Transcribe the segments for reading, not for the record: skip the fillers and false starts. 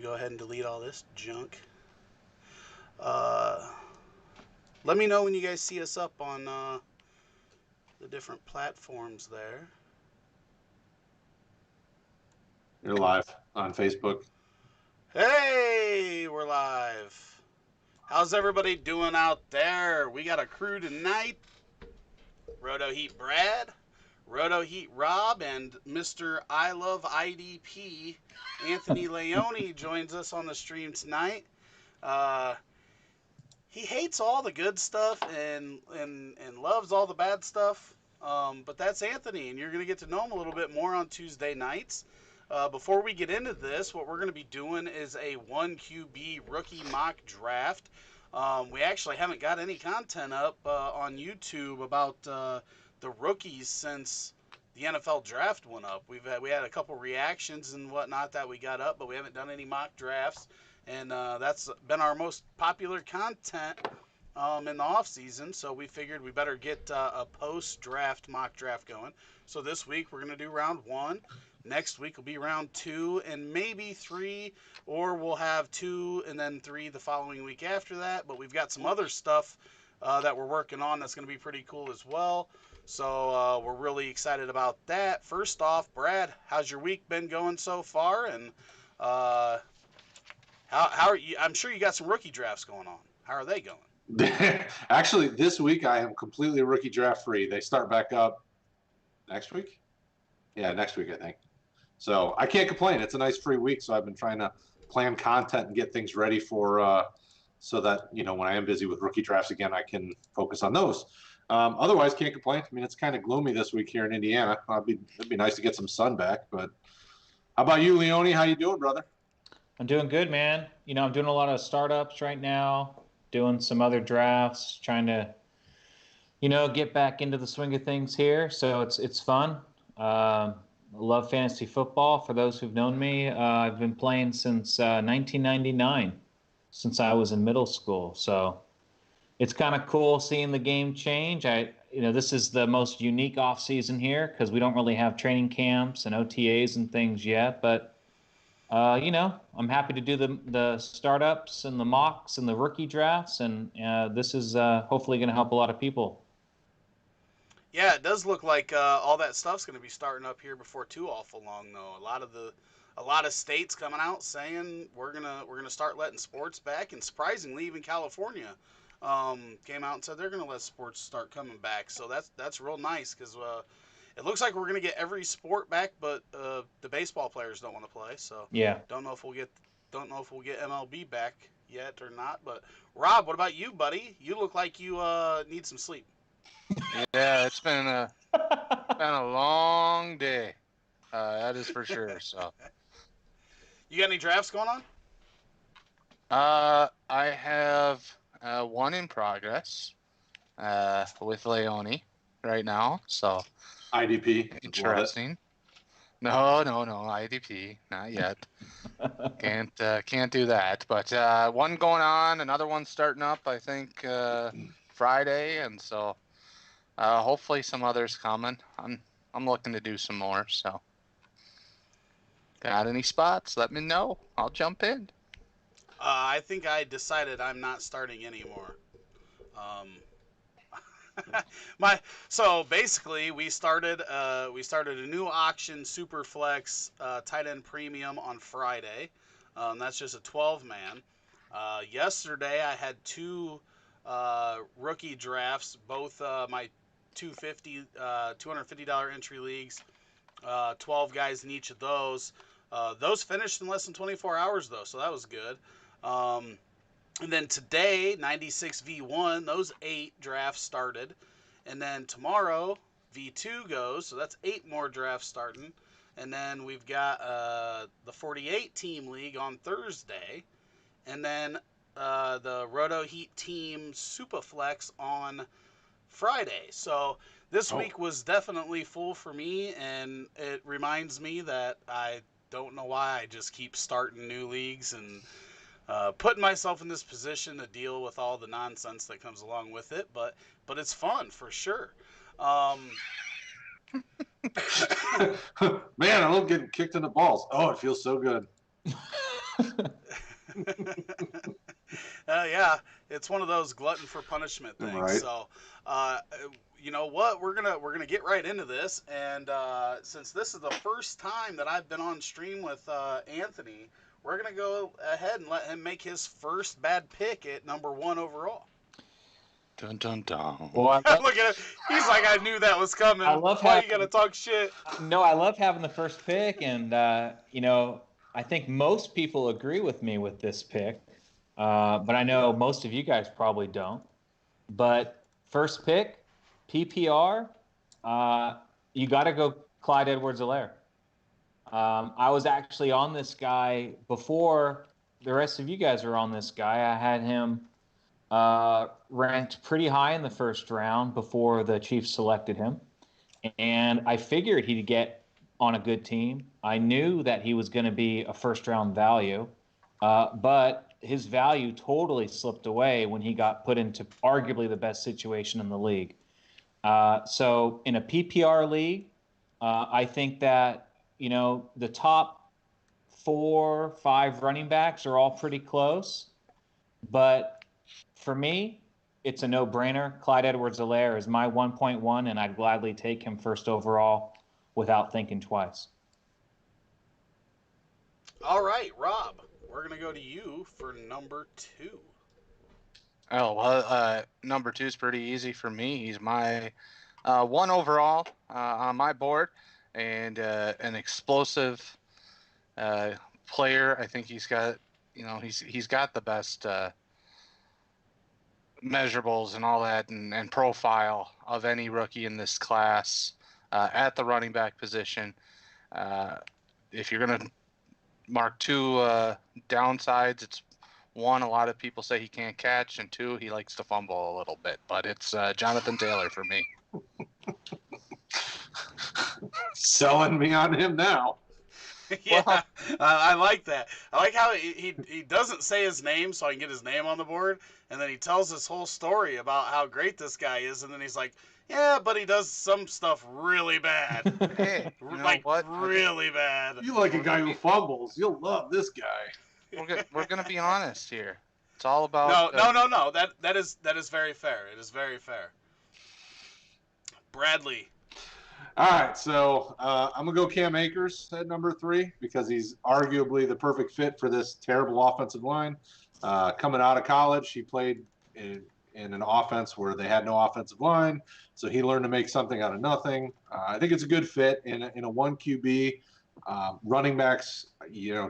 go ahead and delete all this junk. Uh, Let me know when you guys see us up on the different platforms there. You're live on Facebook. Hey, we're live. How's everybody doing out there? We got a crew tonight. RotoHeat Brad, RotoHeat Rob, and Mr. I Love IDP Anthony Leone joins us on the stream tonight. He hates all the good stuff and loves all the bad stuff. But that's Anthony, and you're going to get to know him a little bit more on Tuesday nights. Before we get into this, what we're going to be doing is a 1QB rookie mock draft. We actually haven't got any content up on YouTube about the rookies since the NFL draft went up. We had a couple reactions and whatnot that we got up, but we haven't done any mock drafts. And that's been our most popular content in the off season. So we figured we better get a post-draft mock draft going. So this week we're going to do round 1. Next week will be round 2 and maybe 3, or we'll have 2 and then 3 the following week after that. But we've got some other stuff that we're working on that's going to be pretty cool as well. So we're really excited about that. First off, Brad, how's your week been going so far? And how are you? I'm sure you got some rookie drafts going on. How are they going? Actually, this week I am completely rookie draft free. They start back up next week. Yeah, next week I think. So I can't complain. It's a nice free week. So I've been trying to plan content and get things ready for so that when I am busy with rookie drafts again, I can focus on those. Otherwise, can't complain. I mean, it's kind of gloomy this week here in Indiana. It'd be nice to get some sun back. But how about you, Leone? How you doing, brother? I'm doing good, man. I'm doing a lot of startups right now, doing some other drafts, trying to, get back into the swing of things here. So it's fun. I love fantasy football. For those who've known me, I've been playing since 1999, since I was in middle school. So it's kind of cool seeing the game change. This is the most unique off season here because we don't really have training camps and OTAs and things yet, but I'm happy to do the startups and the mocks and the rookie drafts, and this is hopefully going to help a lot of people. Yeah, it does look like all that stuff's going to be starting up here before too awful long, though. A lot of states coming out saying we're gonna start letting sports back, and surprisingly, even California came out and said they're going to let sports start coming back. So that's real nice because it looks like we're going to get every sport back, but the baseball players don't want to play. So yeah, don't know if we'll get MLB back yet or not. But Rob, what about you, buddy? You look like you need some sleep. Yeah, it's been a long day. That is for sure. So you got any drafts going on? I have one in progress with Leone right now. So. IDP. Interesting. No, IDP, not yet. Can't do that. But one going on, another one starting up. I think Friday, and so hopefully some others coming. I'm looking to do some more. So, got any spots? Let me know. I'll jump in. I think I decided I'm not starting anymore. So basically we started a new auction Superflex tight end premium on Friday. That's just a 12-man. Yesterday I had 2 rookie drafts, both my $250 entry leagues, 12 guys in each of those. Those finished in less than 24 hours though, so that was good. And then today, 96 V1, those 8 drafts started. And then tomorrow, V2 goes, so that's 8 more drafts starting. And then we've got the 48 team league on Thursday. And then the RotoHeat team Superflex on Friday. So this week was definitely full for me, and it reminds me that I don't know why I just keep starting new leagues and putting myself in this position to deal with all the nonsense that comes along with it, but it's fun for sure. Man, I love getting kicked in the balls. Oh, it feels so good. Yeah, it's one of those glutton for punishment things. Right. So, uh, you know what? We're gonna get right into this, and since this is the first time that I've been on stream with Anthony, we're gonna go ahead and let him make his first bad pick at number 1 overall. Dun dun dun. Well, Look at him. He's like, I knew that was coming. I love Why having- you gotta talk shit? No, I love having the first pick, and I think most people agree with me with this pick, but I know most of you guys probably don't. But first pick, PPR, you got to go Clyde Edwards-Helaire. I was actually on this guy before the rest of you guys were on this guy. I had him ranked pretty high in the first round before the Chiefs selected him. And I figured he'd get on a good team. I knew that he was going to be a first-round value, but his value totally slipped away when he got put into arguably the best situation in the league. So in a PPR league, I think that, the top 4, 5 running backs are all pretty close. But for me, it's a no-brainer. Clyde Edwards-Helaire is my 1.1, and I'd gladly take him first overall without thinking twice. All right, Rob, we're gonna go to you for number 2. Oh, well, number 2 is pretty easy for me. He's my 1 overall on my board, and an explosive player. I think he's got, he's got the best measurables and all that, and profile of any rookie in this class at the running back position. If you're going to mark 2 downsides, it's 1, a lot of people say he can't catch, and 2, he likes to fumble a little bit. But it's Jonathan Taylor for me. Selling me on him now. Yeah, I like that. I like how he doesn't say his name so I can get his name on the board, and then he tells this whole story about how great this guy is, and then he's like, yeah, but he does some stuff really bad. Hey, you know like, what? really bad. You like a guy who fumbles. You'll love this guy. We're gonna be honest here. It's all about No. That is very fair. It is very fair. Bradley. All right, so I'm going to go Cam Akers at number 3 because he's arguably the perfect fit for this terrible offensive line. Coming out of college, he played in an offense where they had no offensive line, so he learned to make something out of nothing. I think it's a good fit in a 1 QB. Running backs,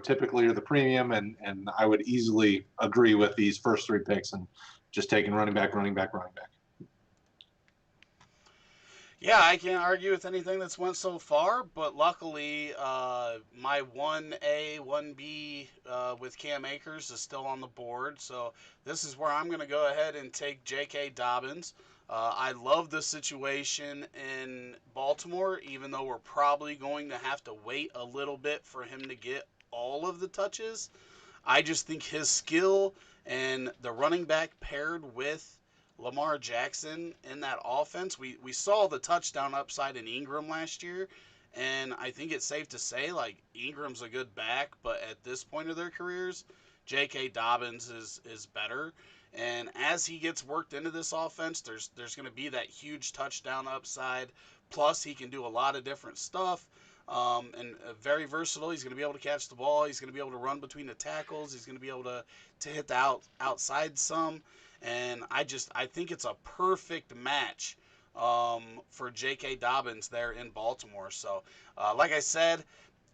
typically are the premium, and I would easily agree with these first 3 picks and just taking running back. Yeah, I can't argue with anything that's went so far, but luckily my 1A, 1B with Cam Akers is still on the board, so this is where I'm going to go ahead and take J.K. Dobbins. I love the situation in Baltimore, even though we're probably going to have to wait a little bit for him to get all of the touches. I just think his skill and the running back paired with Lamar Jackson in that offense, we saw the touchdown upside in Ingram last year, and I think it's safe to say, like, Ingram's a good back, but at this point of their careers, J.K. Dobbins is better. And as he gets worked into this offense, there's going to be that huge touchdown upside. Plus, he can do a lot of different stuff, and very versatile. He's going to be able to catch the ball. He's going to be able to run between the tackles. He's going to be able to hit the outside some. And I think it's a perfect match for J.K. Dobbins there in Baltimore. So, like I said,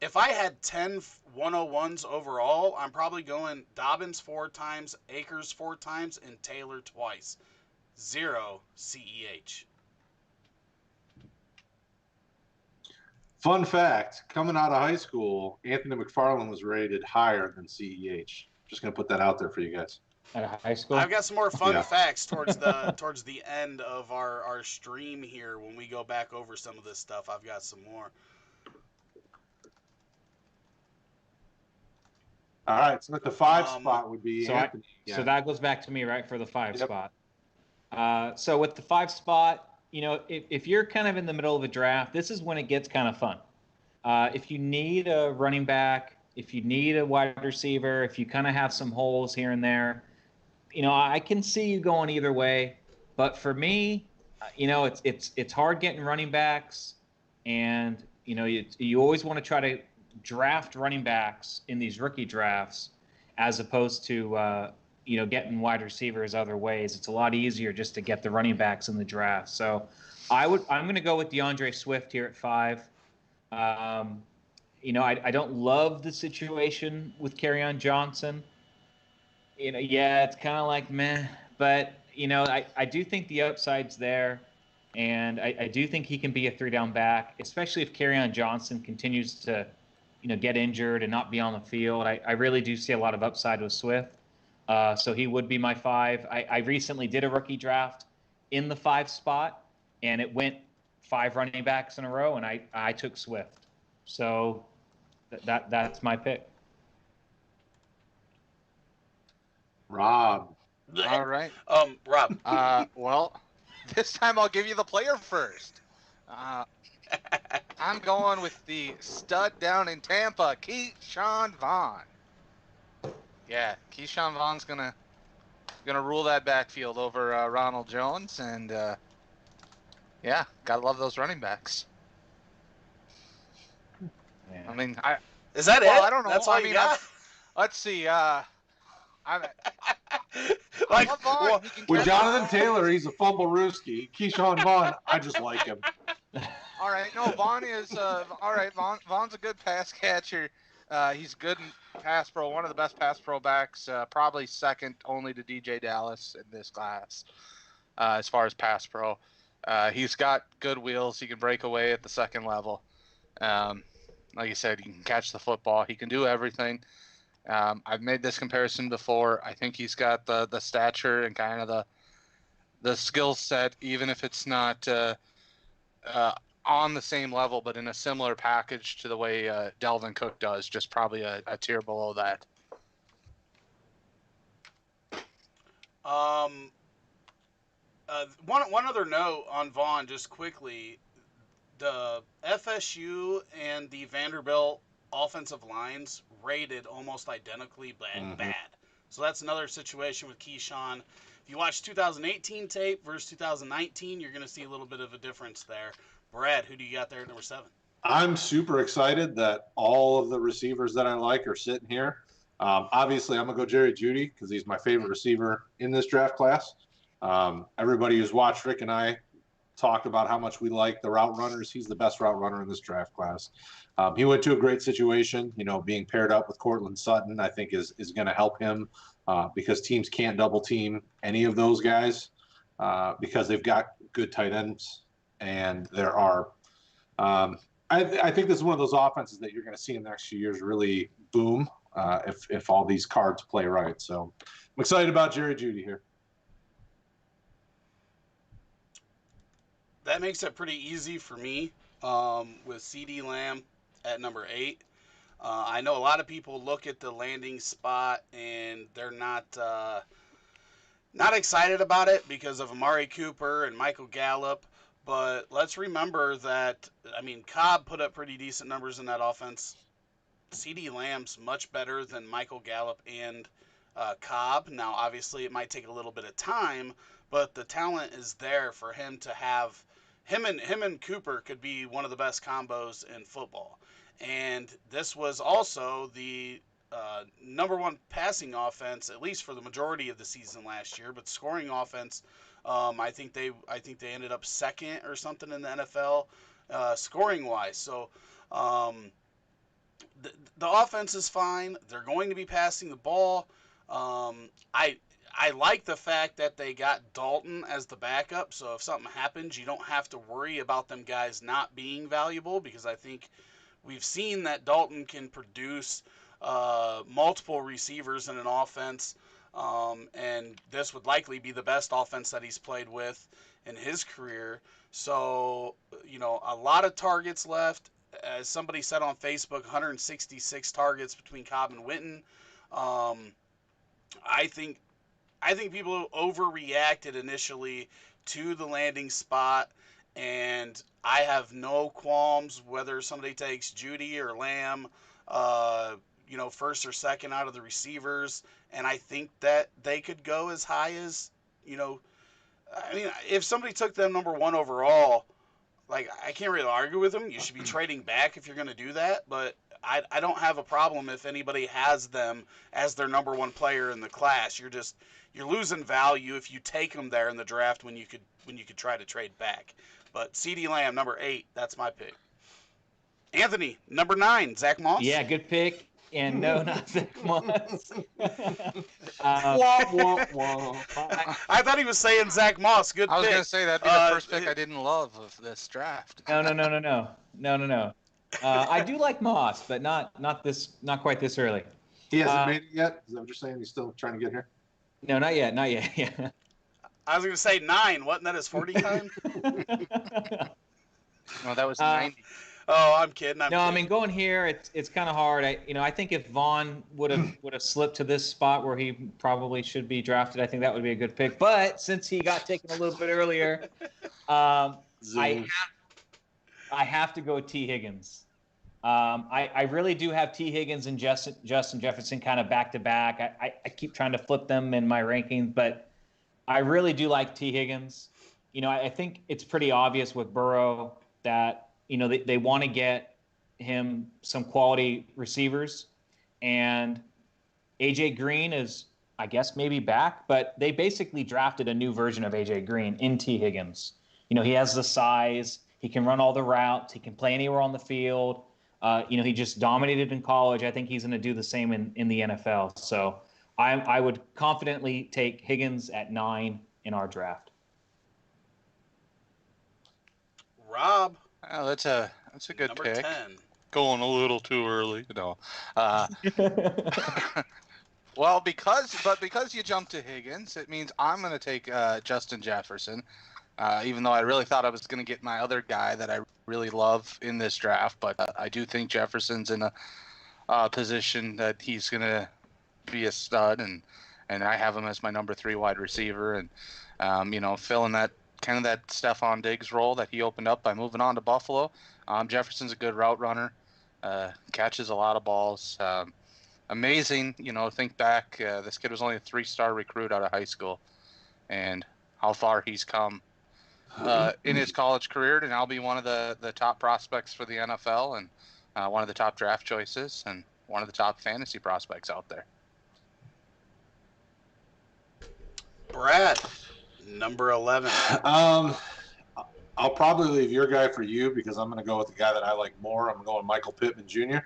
if I had 10 101s overall, I'm probably going Dobbins 4 times, Akers 4 times, and Taylor twice. 0 CEH. Fun fact, coming out of high school, Anthony McFarland was rated higher than CEH. Just going to put that out there for you guys. At high school? I've got some more fun facts towards the end of our stream here when we go back over some of this stuff. I've got some more. All right, so at the 5 spot would be Anthony. So that goes back to me, right, for the 5 spot. So with the 5 spot, if you're kind of in the middle of a draft, this is when it gets kind of fun. If you need a running back, if you need a wide receiver, if you kind of have some holes here and there, I can see you going either way. But for me, it's hard getting running backs, and you always want to try to draft running backs in these rookie drafts as opposed to getting wide receivers other ways. It's a lot easier just to get the running backs in the draft. So I'm going to go with DeAndre Swift here at 5. I don't love the situation with Kerryon Johnson. Yeah, it's kind of like meh, but I do think the upside's there, and I do think he can be a 3-down back, especially if Kerryon Johnson continues to, get injured and not be on the field. I really do see a lot of upside with Swift, so he would be my 5. I recently did a rookie draft in the 5 spot, and it went 5 running backs in a row, and I took Swift, so that's my pick. Rob. All right. Rob. Well, this time I'll give you the player first. I'm going with the stud down in Tampa, Keyshawn Vaughn. Yeah, Keyshawn Vaughn's gonna rule that backfield over Ronald Jones, and yeah, gotta love those running backs. Yeah. I mean, is that well, it? I don't know. That's all you got? Let's see. Like, Vaughn, with Jonathan Taylor, he's a fumble-rooski. Keyshawn Vaughn, I just like him. All right, no, Vaughn is all right. Vaughn's a good pass catcher. He's good in pass pro, one of the best pass pro backs, probably second only to DJ Dallas in this class as far as pass pro. He's got good wheels. He can break away at the second level. Like you said, he can catch the football. He can do everything. I've made this comparison before. I think he's got the stature and kind of the skill set, even if it's not on the same level, but in a similar package to the way Dalvin Cook does, just probably a tier below that. One other note on Vaughn, just quickly. The FSU and the Vanderbilt offensive lines rated almost identically bad. So that's another situation with Keyshawn. If you watch 2018 tape versus 2019, you're going to see a little bit of a difference there. Brad, who do you got there at number 7? I'm super excited that all of the receivers that I like are sitting here. Obviously, I'm going to go Jerry Jeudy because he's my favorite receiver in this draft class. Everybody who's watched Rick and I talk about how much we like the route runners. He's the best route runner in this draft class. He went to a great situation. Being paired up with Cortland Sutton, I think is going to help him because teams can't double team any of those guys because they've got good tight ends. And there are I think this is one of those offenses that you're going to see in the next few years really boom if all these cards play right. So I'm excited about Jerry Jeudy here. That makes it pretty easy for me with CeeDee Lamb at number 8. I know a lot of people look at the landing spot and they're not excited about it because of Amari Cooper and Michael Gallup. But let's remember that, Cobb put up pretty decent numbers in that offense. CeeDee Lamb's much better than Michael Gallup and Cobb. Now, obviously, it might take a little bit of time, but the talent is there for him to have. Him and Cooper could be one of the best combos in football. And this was also the number 1 passing offense, at least for the majority of the season last year. But scoring offense, I think they ended up second or something in the NFL scoring wise. So the offense is fine. They're going to be passing the ball. I like the fact that they got Dalton as the backup, so if something happens, you don't have to worry about them guys not being valuable, because I think we've seen that Dalton can produce multiple receivers in an offense, and this would likely be the best offense that he's played with in his career. So, a lot of targets left. As somebody said on Facebook, 166 targets between Cobb and Witten. I think people overreacted initially to the landing spot, and I have no qualms whether somebody takes Jeudy or Lamb. first or second out of the receivers, and I think that they could go as high as, I mean, if somebody took them number 1 overall, like, I can't really argue with them. You should be trading back if you're going to do that, but I don't have a problem if anybody has them as their number 1 player in the class. You're losing value if you take them there in the draft when you could try to trade back. But CeeDee Lamb, number 8, that's my pick. Anthony, number 9, Zach Moss. Yeah, good pick. And no, not Zach Moss. Wah, wah, wah. I thought he was saying Zach Moss. Good pick. I was going to say that'd be the first pick I didn't love of this draft. No. I do like Moss, but not quite this early. He hasn't made it yet? Is that what you're saying? He's still trying to get here? No, not yet. Yeah. I was going to say 9. Wasn't that his 40 time? No, that was 90. Oh, I'm kidding. I mean, going here, it's kind of hard. I think if Vaughn would have slipped to this spot where he probably should be drafted, I think that would be a good pick. But since he got taken a little bit earlier, I have to go with T. Higgins. I really do have T. Higgins and Justin Jefferson kind of back to back. I keep trying to flip them in my rankings, but I really do like T. Higgins. I think it's pretty obvious with Burrow that they want to get him some quality receivers, and AJ Green is, I guess, maybe back, but they basically drafted a new version of AJ Green in T. Higgins. He has the size, he can run all the routes, he can play anywhere on the field. He just dominated in college. I think he's going to do the same in the NFL. So I would confidently take Higgins at 9 in our draft. Rob. Oh, that's a good number pick. 10. Going a little too early, Well, because you jumped to Higgins, it means I'm going to take Justin Jefferson. Even though I really thought I was going to get my other guy that I really love in this draft, but I do think Jefferson's in a position that he's going to be a stud, and I have him as my number 3 wide receiver, and filling that kind of that Stephon Diggs role that he opened up by moving on to Buffalo. Jefferson's a good route runner, catches a lot of balls. Amazing, think back, this kid was only a 3-star recruit out of high school, and how far he's come in his college career to now be one of the top prospects for the NFL, and one of the top draft choices, and one of the top fantasy prospects out there. Brad, number 11. I'll probably leave your guy for you because I'm going to go with the guy that I like more. I'm going Michael Pittman Jr.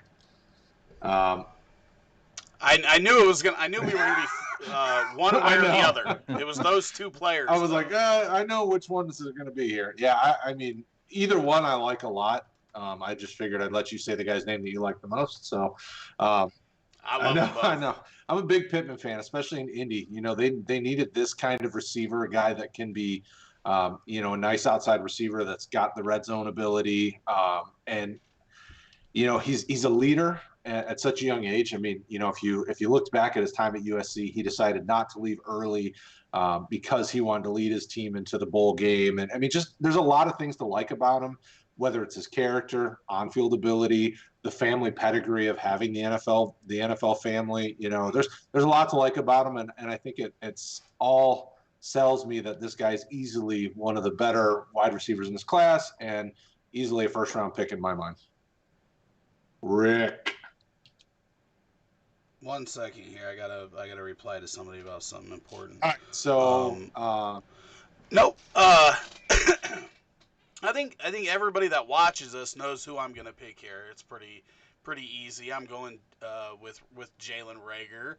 I knew it was gonna. I knew we were gonna be one way or the other. It was those 2 players. I was like, I know which ones are going to be here. Yeah, I mean, either one I like a lot. I just figured I'd let you say the guy's name that you like the most. So, I know. I'm a big Pittman fan, especially in Indy. They needed this kind of receiver, a guy that can be, a nice outside receiver that's got the red zone ability, and he's a leader at such a young age. I mean, if you looked back at his time at USC, he decided not to leave early because he wanted to lead his team into the bowl game. And I mean, just there's a lot of things to like about him, whether it's his character, on-field ability, the family pedigree of having the NFL family. There's a lot to like about him, and I think it's all sells me that this guy's easily one of the better wide receivers in this class and easily a first-round pick in my mind. Rick. 1 second here. I gotta reply to somebody about something important. All right. So, nope. I think everybody that watches us knows who I'm gonna pick here. It's pretty easy. I'm going with Jalen Reagor.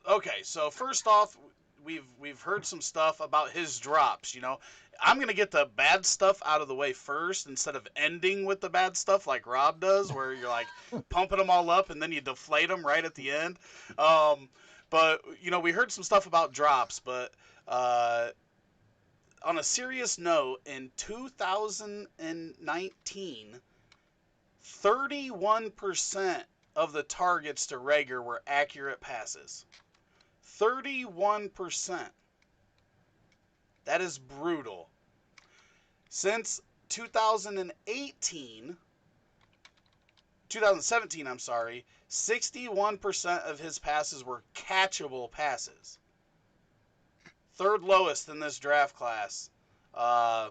Okay, so first off, we've heard some stuff about his drops. I'm going to get the bad stuff out of the way first instead of ending with the bad stuff like Rob does, where you're like pumping them all up and then you deflate them right at the end. But, we heard some stuff about drops, but on a serious note, in 2019, 31% of the targets to Reagor were accurate passes. 31%. That is brutal. Since 2018, 2017, I'm sorry, 61% of his passes were catchable passes. Third lowest in this draft class. Uh,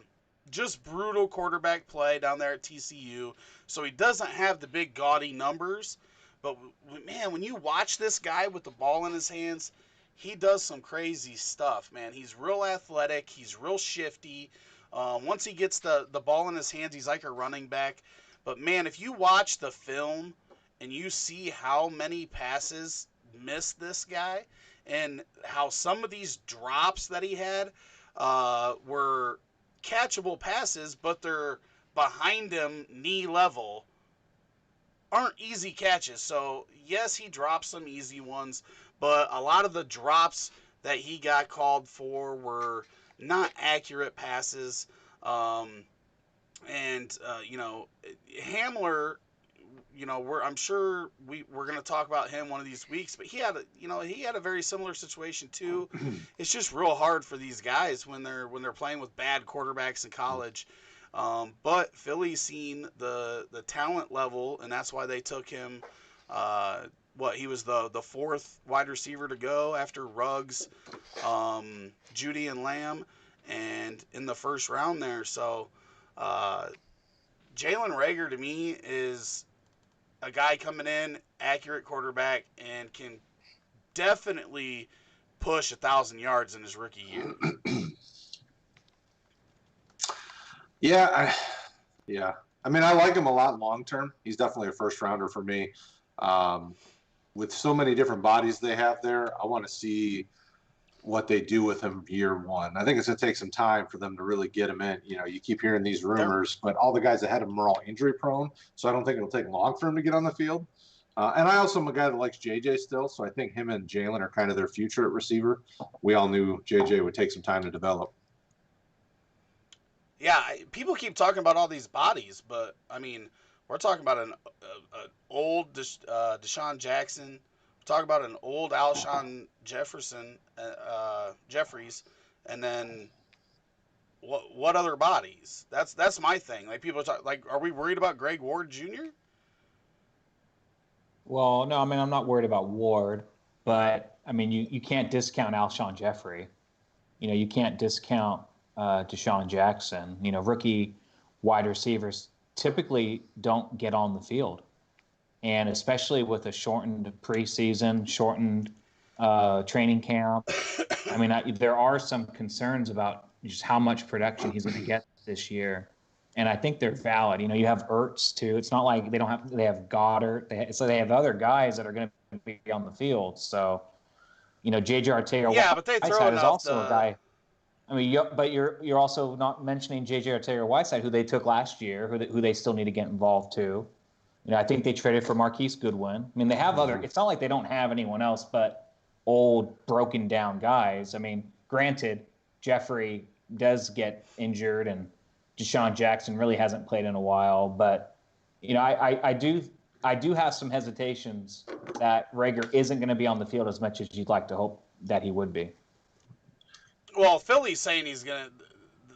just brutal quarterback play down there at TCU. So he doesn't have the big gaudy numbers. But, man, when you watch this guy with the ball in his hands, he does some crazy stuff, man. He's real athletic. He's real shifty. Once he gets the ball in his hands, he's like a running back. But, man, if you watch the film and you see how many passes missed this guy and how some of these drops that he had were catchable passes, but they're behind him knee level, aren't easy catches. So, yes, he dropped some easy ones, but a lot of the drops that he got called for were not accurate passes. Hamler, I'm sure we're going to talk about him one of these weeks, but he had a very similar situation too. It's just real hard for these guys when they're playing with bad quarterbacks in college. But Philly's seen the talent level, and that's why they took him. He was the fourth wide receiver to go after Ruggs, Jeudy, and Lamb, and in the first round there. So Jalen Reagor to me is a guy coming in, accurate quarterback, and can definitely push 1,000 yards in his rookie year. Yeah. I mean, I like him a lot long term. He's definitely a first rounder for me. With so many different bodies they have there, I want to see what they do with him year one. I think it's going to take some time for them to really get him in. You keep hearing these rumors, but all the guys ahead of him are all injury prone, so I don't think it'll take long for him to get on the field. And I also am a guy that likes JJ still, so I think him and Jalen are kind of their future at receiver. We all knew JJ would take some time to develop. Yeah, people keep talking about all these bodies, but I mean, we're talking about an old Deshaun Jackson. We're talking about an old Alshon Jeffries, and then what other bodies? That's my thing. Like people talk, like, are we worried about Greg Ward Jr.? Well, no, I mean, I'm not worried about Ward, but I mean, you can't discount Alshon Jeffrey. You can't discount Deshaun Jackson. Rookie wide receivers typically don't get on the field. And especially with a shortened preseason, shortened training camp, I mean, there are some concerns about just how much production he's going to get this year. And I think they're valid. You have Ertz too. It's not like they have Goddard. They have other guys that are going to be on the field. So, J.J. Arcega. Yeah, but they throw is also a guy. I mean, but you're also not mentioning J.J. Arcega-Whiteside, who they took last year, who they still need to get involved too. I think they traded for Marquise Goodwin. I mean, they have other. It's not like they don't have anyone else, but old, broken down guys. I mean, granted, Jeffrey does get injured, and Deshaun Jackson really hasn't played in a while. But I do have some hesitations that Reagor isn't going to be on the field as much as you'd like to hope that he would be. Well, Philly's saying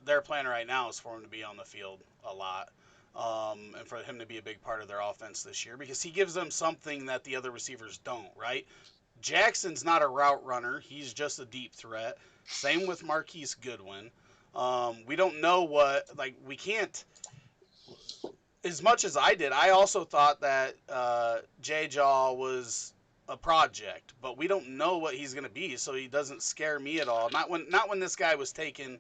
their plan right now is for him to be on the field a lot, and for him to be a big part of their offense this year because he gives them something that the other receivers don't, right? Jackson's not a route runner. He's just a deep threat. Same with Marquise Goodwin. We don't know we can't, as much as I did, I also thought that J-Jaw was a project, but we don't know what he's going to be, so he doesn't scare me at all. Not when this guy was taken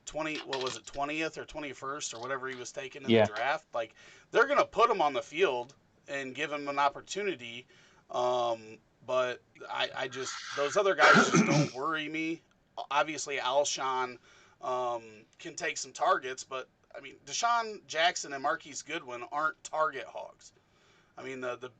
20th or 21st or whatever he was taken in the draft. Like, they're going to put him on the field and give him an opportunity, but I just, those other guys just don't worry me. Obviously, Alshon can take some targets, but I mean, Deshaun Jackson and Marquise Goodwin aren't target hogs. I mean, the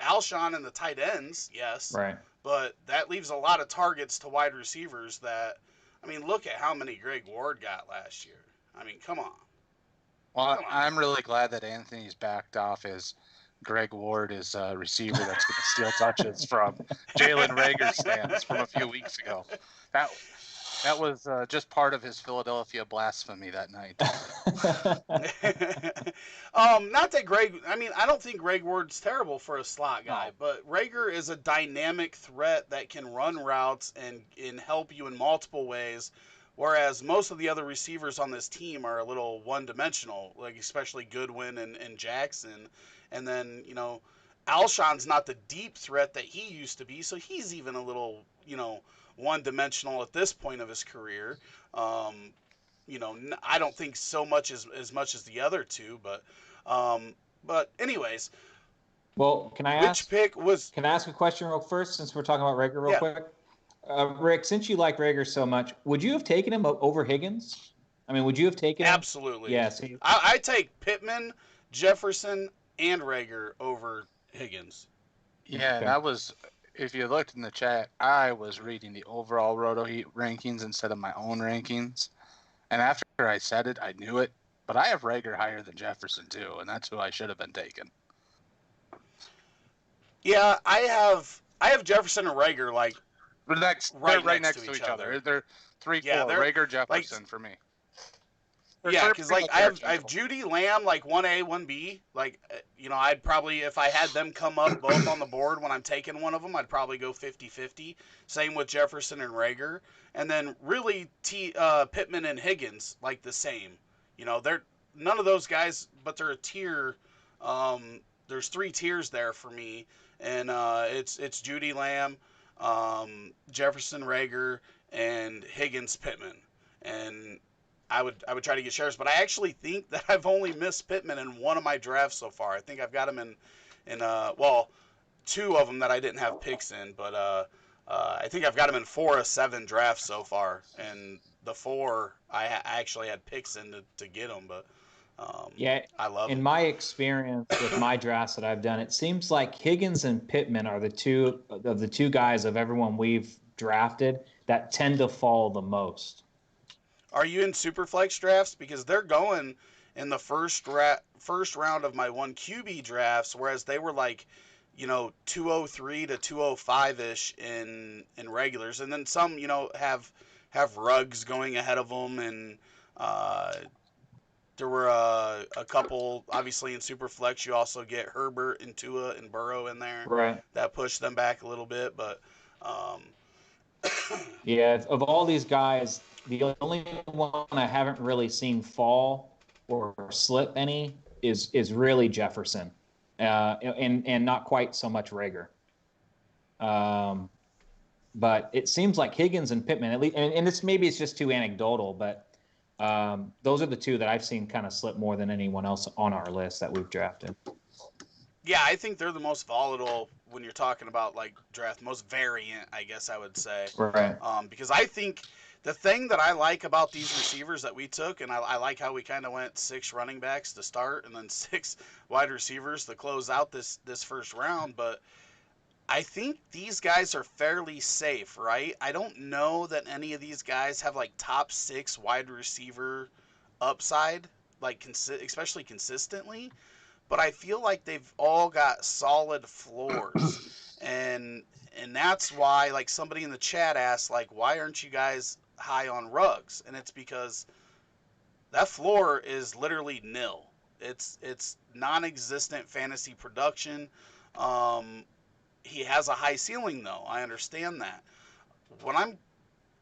Alshon and the tight ends, yes. Right. But that leaves a lot of targets to wide receivers that, I mean, look at how many Greg Ward got last year. I mean, come on. Well, I'm really glad that Anthony's backed off his Greg Ward is a receiver that's going to steal touches from Jalen Reagor stance from a few weeks ago. That was just part of his Philadelphia blasphemy that night. Not that I don't think Greg Ward's terrible for a slot guy, No. but Reagor is a dynamic threat that can run routes and help you in multiple ways, whereas most of the other receivers on this team are a little one-dimensional, like especially Goodwin and Jackson. And then, Alshon's not the deep threat that he used to be, so he's even a little, one-dimensional at this point of his career. I don't think so much as much as the other two, but anyways, Well, which pick was? Can I ask a question real first, since we're talking about Reagor real Yeah, quick? Rick, since you like Reagor so much, would you have taken him over Higgins? I mean, would you have taken him? absolutely. Yeah. See, I take Pittman, Jefferson, and Reagor over Higgins. Yeah, Okay. that was. If you looked in the chat, I was reading the overall RotoHeat rankings instead of my own rankings. And after I said it, I knew it. But I have Reagor higher than Jefferson too, and that's who I should have been taking. Yeah, I have Jefferson and Reagor like They're right next to each other. They're 3-4. Yeah, they're Reagor, like Jefferson for me. yeah, because like I have interchangeable. Jeudy Lamb like 1A, 1B. Like I'd probably, if I had them come up both on the board when I'm taking one of them, I'd probably go 50-50. Same with Jefferson and Reagor, and then really Pittman and Higgins like the same. They're none of those guys, but they're a tier. There's 3 tiers there for me, and it's Jeudy Lamb, Jefferson Reagor, and Higgins Pittman, and I would try to get shares, but I actually think that I've only missed Pittman in one of my drafts so far. I think I've got him in well, 2 of them that I didn't have picks in, but I think I've got him in 4 of 7 drafts so far, and the 4 I actually had picks in to get him, but yeah. I love In it. my experience with my drafts that I've done, it seems like Higgins and Pittman are the two guys of everyone we've drafted that tend to fall the most. Are you in Superflex drafts? Because they're going in the first round of my 1 QB drafts, whereas they were like, 203 to 205 ish in regulars, and then some, have Ruggs going ahead of them, and there were a couple, obviously in Superflex. You also get Herbert and Tua and Burrow in there Right. that pushed them back a little bit, but. Yeah, of all these guys, the only one I haven't really seen fall or slip any is really Jefferson, and not quite so much Reagor. But it seems like Higgins and Pittman, at least, and it's just too anecdotal, but those are the 2 that I've seen kind of slip more than anyone else on our list that we've drafted. Yeah, I think they're the most volatile when you're talking about like draft, most variant, I guess I would say. Right. Because I think the thing that I like about these receivers that we took, and I like how we kind of went 6 running backs to start and then 6 wide receivers to close out this first round, but I think these guys are fairly safe, right? I don't know that any of these guys have like top 6 wide receiver upside, like especially consistently, but I feel like they've all got solid floors, and that's why, like, somebody in the chat asked, like, why aren't you guys high on Ruggs? And it's because that floor is literally nil. It's non-existent fantasy production. He has a high ceiling though. I understand that. When I'm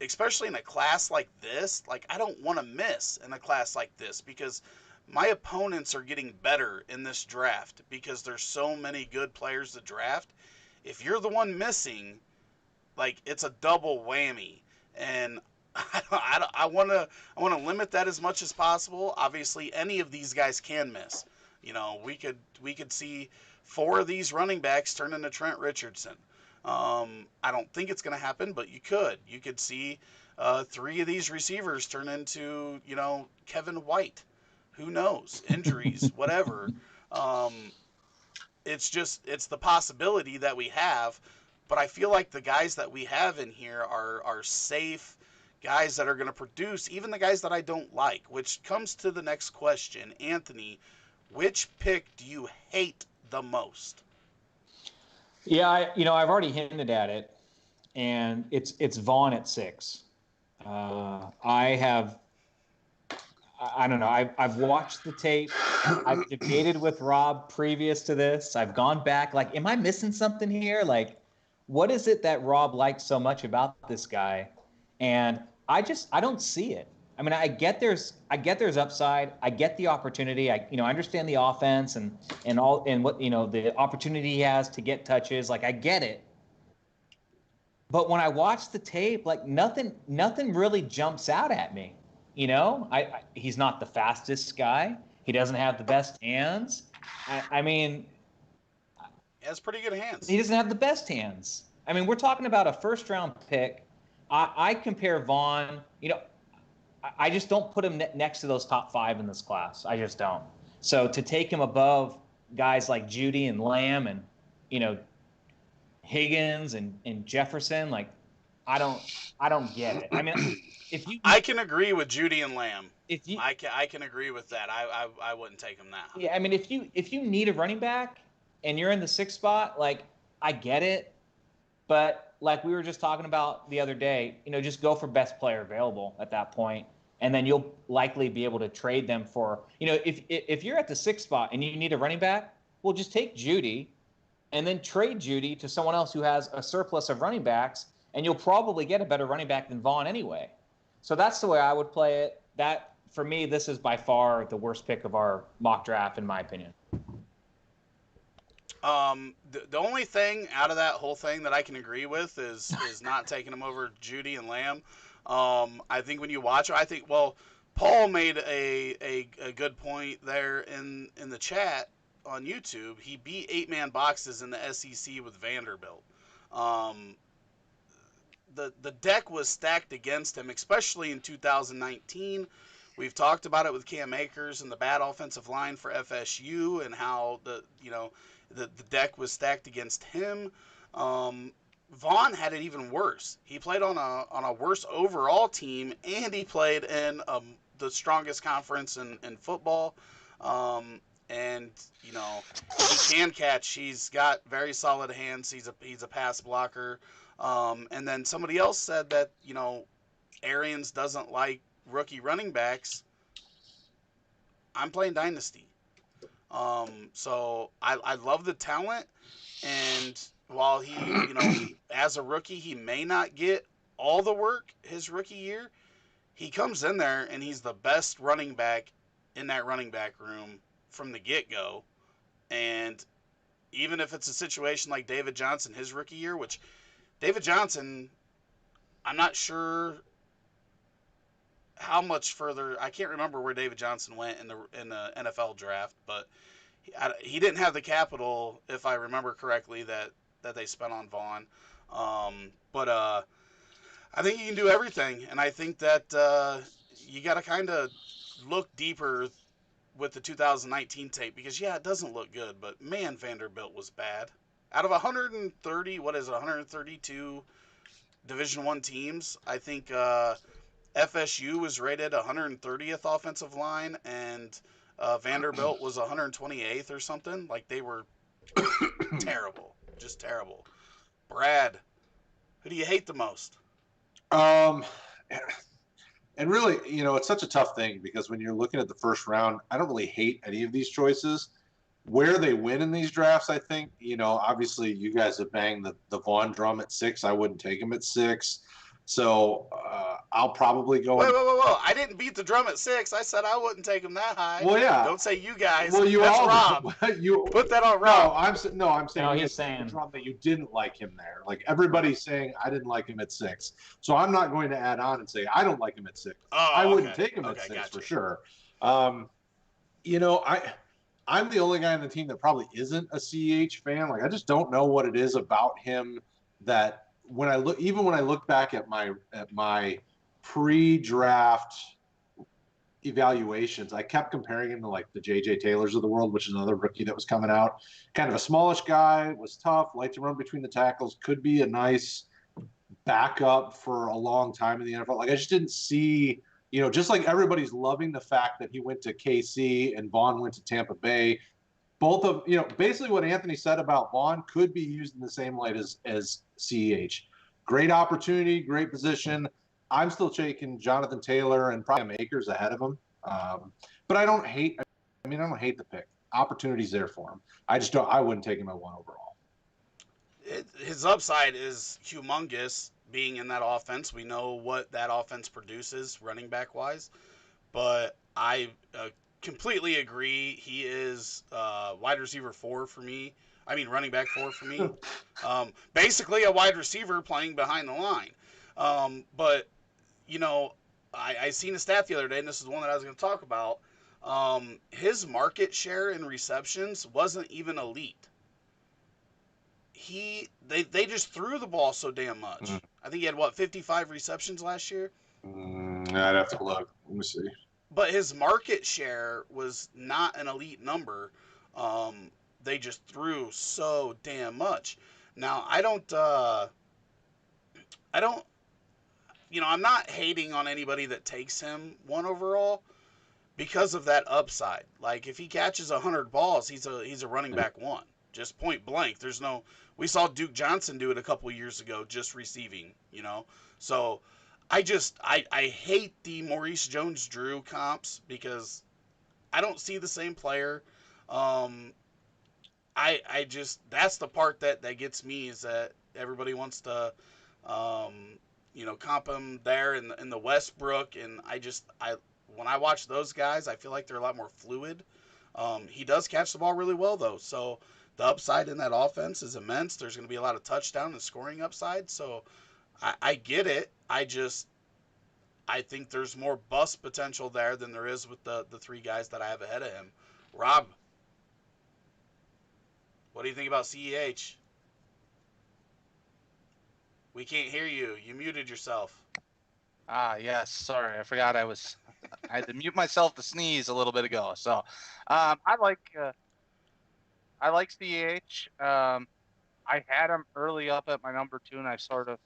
especially in a class like this, like I don't want to miss in a class like this because my opponents are getting better in this draft because there's so many good players to draft. If you're the one missing, like it's a double whammy, and I want to limit that as much as possible. Obviously, any of these guys can miss. We could see 4 of these running backs turn into Trent Richardson. I don't think it's going to happen, but you could. You could see 3 of these receivers turn into Kevin White. Who knows? Injuries, whatever. It's the possibility that we have, but I feel like the guys that we have in here are safe guys that are going to produce, even the guys that I don't like, which comes to the next question. Anthony, which pick do you hate the most? Yeah, I've already hinted at it, and it's Vaughn at 6. I don't know. I've watched the tape. I've debated with Rob previous to this. I've gone back. Like, am I missing something here? Like, what is it that Rob likes so much about this guy? And I don't see it. I mean, I get there's upside. I get the opportunity. I understand the offense and what the opportunity he has to get touches. Like, I get it. But when I watch the tape, like nothing really jumps out at me. He's not the fastest guy. He doesn't have the best hands. I mean, He has pretty good hands. he doesn't have the best hands. I mean, we're talking about a first-round pick. I compare Vaughn. I just don't put him next to those top 5 in this class. I just don't. So to take him above guys like Jeudy and Lamb and Higgins and Jefferson, like I don't get it. I mean, I can agree with Jeudy and Lamb. I can agree with that. I wouldn't take him that high. Yeah, I mean, if you need a running back and you're in the 6th spot, like I get it, but like we were just talking about the other day, just go for best player available at that point, and then you'll likely be able to trade them for, if you're at the 6th spot and you need a running back, well, just take Jeudy and then trade Jeudy to someone else who has a surplus of running backs, and you'll probably get a better running back than Vaughn anyway. So that's the way I would play it. That, for me, this is by far the worst pick of our mock draft, in my opinion. The only thing out of that whole thing that I can agree with is not taking him over Jeudy and Lamb. I think when you watch it, Paul made a good point there in the chat on YouTube. He beat 8-man boxes in the SEC with Vanderbilt. The deck was stacked against him, especially in 2019. We've talked about it with Cam Akers and the bad offensive line for FSU and how the deck was stacked against him. Vaughn had it even worse. He played on a worse overall team, and he played in the strongest conference in football. And he can catch. He's got very solid hands. He's a pass blocker. And then somebody else said that Arians doesn't like rookie running backs. I'm playing Dynasty. So I love the talent, and while he as a rookie he may not get all the work his rookie year, he comes in there and he's the best running back in that running back room from the get-go. And even if it's a situation like David Johnson his rookie year, which David Johnson, I'm not sure how much further. I can't remember where David Johnson went in the NFL draft, but he didn't have the capital, if I remember correctly, that they spent on Vaughn. But I think you can do everything, and I think that you got to kind of look deeper with the 2019 tape because it doesn't look good, but man, Vanderbilt was bad. Out of 132 Division I teams, I think FSU was rated 130th offensive line, and Vanderbilt was 128th or something. Like, they were terrible, just terrible. Brad, who do you hate the most? And really, it's such a tough thing because when you're looking at the first round, I don't really hate any of these choices. Where they win in these drafts, I think, obviously you guys have banged the Vaughn drum at 6. I wouldn't take him at 6. So I'll probably go. Whoa. I didn't beat the drum at 6. I said I wouldn't take him that high. Well, yeah. Don't say you guys. Well, That's Rob. You put that on Rob. I'm saying he's saying the drum that you didn't like him there. Like everybody's saying I didn't like him at 6. So I'm not going to add on and say I don't like him at 6. I wouldn't take him at 6 gotcha. for sure. I'm the only guy on the team that probably isn't a CEH fan. Like I just don't know what it is about him that when I look back at my pre-draft evaluations, I kept comparing him to like the JJ Taylors of the world, which is another rookie that was coming out. Kind of a smallish guy, was tough, liked to run between the tackles, could be a nice backup for a long time in the NFL. Like I just didn't see, just like everybody's loving the fact that he went to KC and Vaughn went to Tampa Bay. Both of, basically what Anthony said about Vaughn could be used in the same light as CEH. Great opportunity, great position. I'm still taking Jonathan Taylor and probably Akers ahead of him. But I don't hate. I mean, I don't hate the pick. Opportunity's there for him. I just don't. I wouldn't take him at 1 overall. His upside is humongous being in that offense. We know what that offense produces running back wise, but I completely agree. He is wide receiver 4 for me. I mean, running back 4 for me. Basically, a wide receiver playing behind the line. But, you know, I seen a stat the other day, and this is one that I was going to talk about. His market share in receptions wasn't even elite. They just threw the ball so damn much. I think he had 55 receptions last year. I'd have to look. Let me see. But his market share was not an elite number. They just threw so damn much. Now I don't, I'm not hating on anybody that takes him 1 overall because of that upside. Like if he catches 100 balls, he's a running back 1, just point blank. There's no. We saw Duke Johnson do it a couple years ago, just receiving. So I hate the Maurice Jones-Drew comps because I don't see the same player. I just that's the part that gets me is that everybody wants to, comp him there in the Westbrook, and when I watch those guys, I feel like they're a lot more fluid. He does catch the ball really well though, so the upside in that offense is immense. There's going to be a lot of touchdown and scoring upside, so I get it. I think there's more bust potential there than there is with the 3 guys that I have ahead of him. Rob, what do you think about CEH? We can't hear you. You muted yourself. Yes. Sorry, I forgot I had to mute myself to sneeze a little bit ago. So, I like CEH. I had him early up at my number 2, and I sort of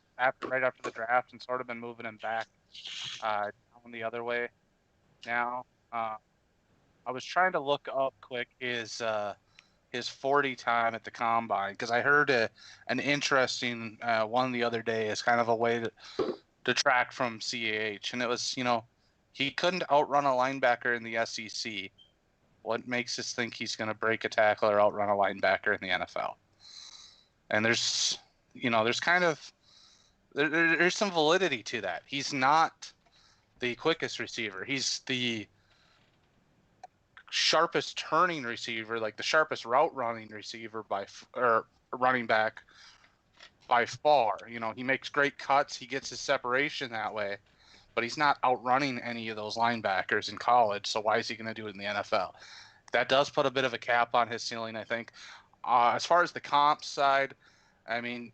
right after the draft, and sort of been moving him back down the other way. Now, I was trying to look up quick his 40 time at the combine because I heard an interesting one the other day as kind of a way to detract from CAH, and it was he couldn't outrun a linebacker in the SEC. What makes us think he's going to break a tackle or outrun a linebacker in the NFL? And there's there's some validity to that. He's not the quickest receiver. He's the sharpest turning receiver, like the sharpest route running receiver or running back by far. He makes great cuts. He gets his separation that way, but he's not outrunning any of those linebackers in college. So why is he going to do it in the NFL? That does put a bit of a cap on his ceiling, I think. As far as the comp side, I mean,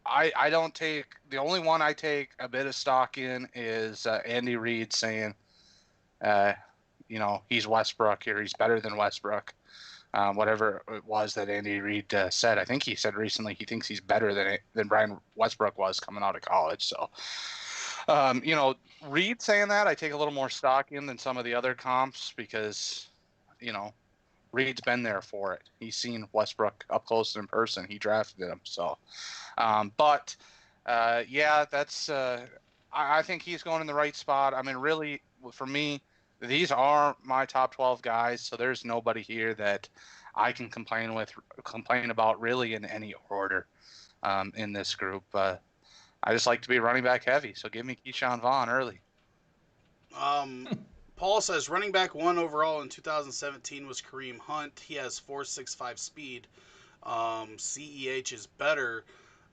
I don't take – the only one I take a bit of stock in is Andy Reid saying, he's Westbrook or he's better than Westbrook. Whatever it was that Andy Reid said. I think he said recently he thinks he's better than Brian Westbrook was coming out of college. So, Reid saying that, I take a little more stock in than some of the other comps because, Reid's been there for it. He's seen Westbrook up close in person. He drafted him. So, that's I think he's going in the right spot. I mean, really, for me, these are my top 12 guys, so there's nobody here that I can complain about really in any order in this group. I just like to be running back heavy, so give me Keyshawn Vaughn early. Paul says running back 1 overall in 2017 was Kareem Hunt. He has 4.65 speed. CEH is better.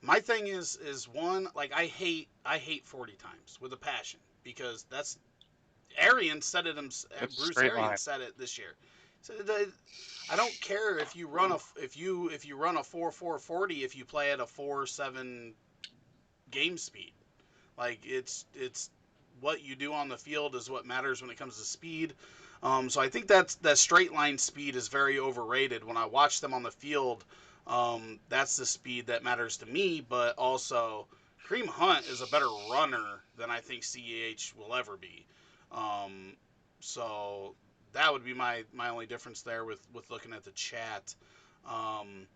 My thing is one, like I hate 40 times with a passion because that's Arians said it himself. Bruce Arians said it this year. So I don't care if you run a 4.40 if you play at a 4.7 game speed. Like it's what you do on the field is what matters when it comes to speed. So I think that straight line speed is very overrated. When I watch them on the field, that's the speed that matters to me. But also, Kareem Hunt is a better runner than I think CEH will ever be. So that would be my only difference there with looking at the chat. I'm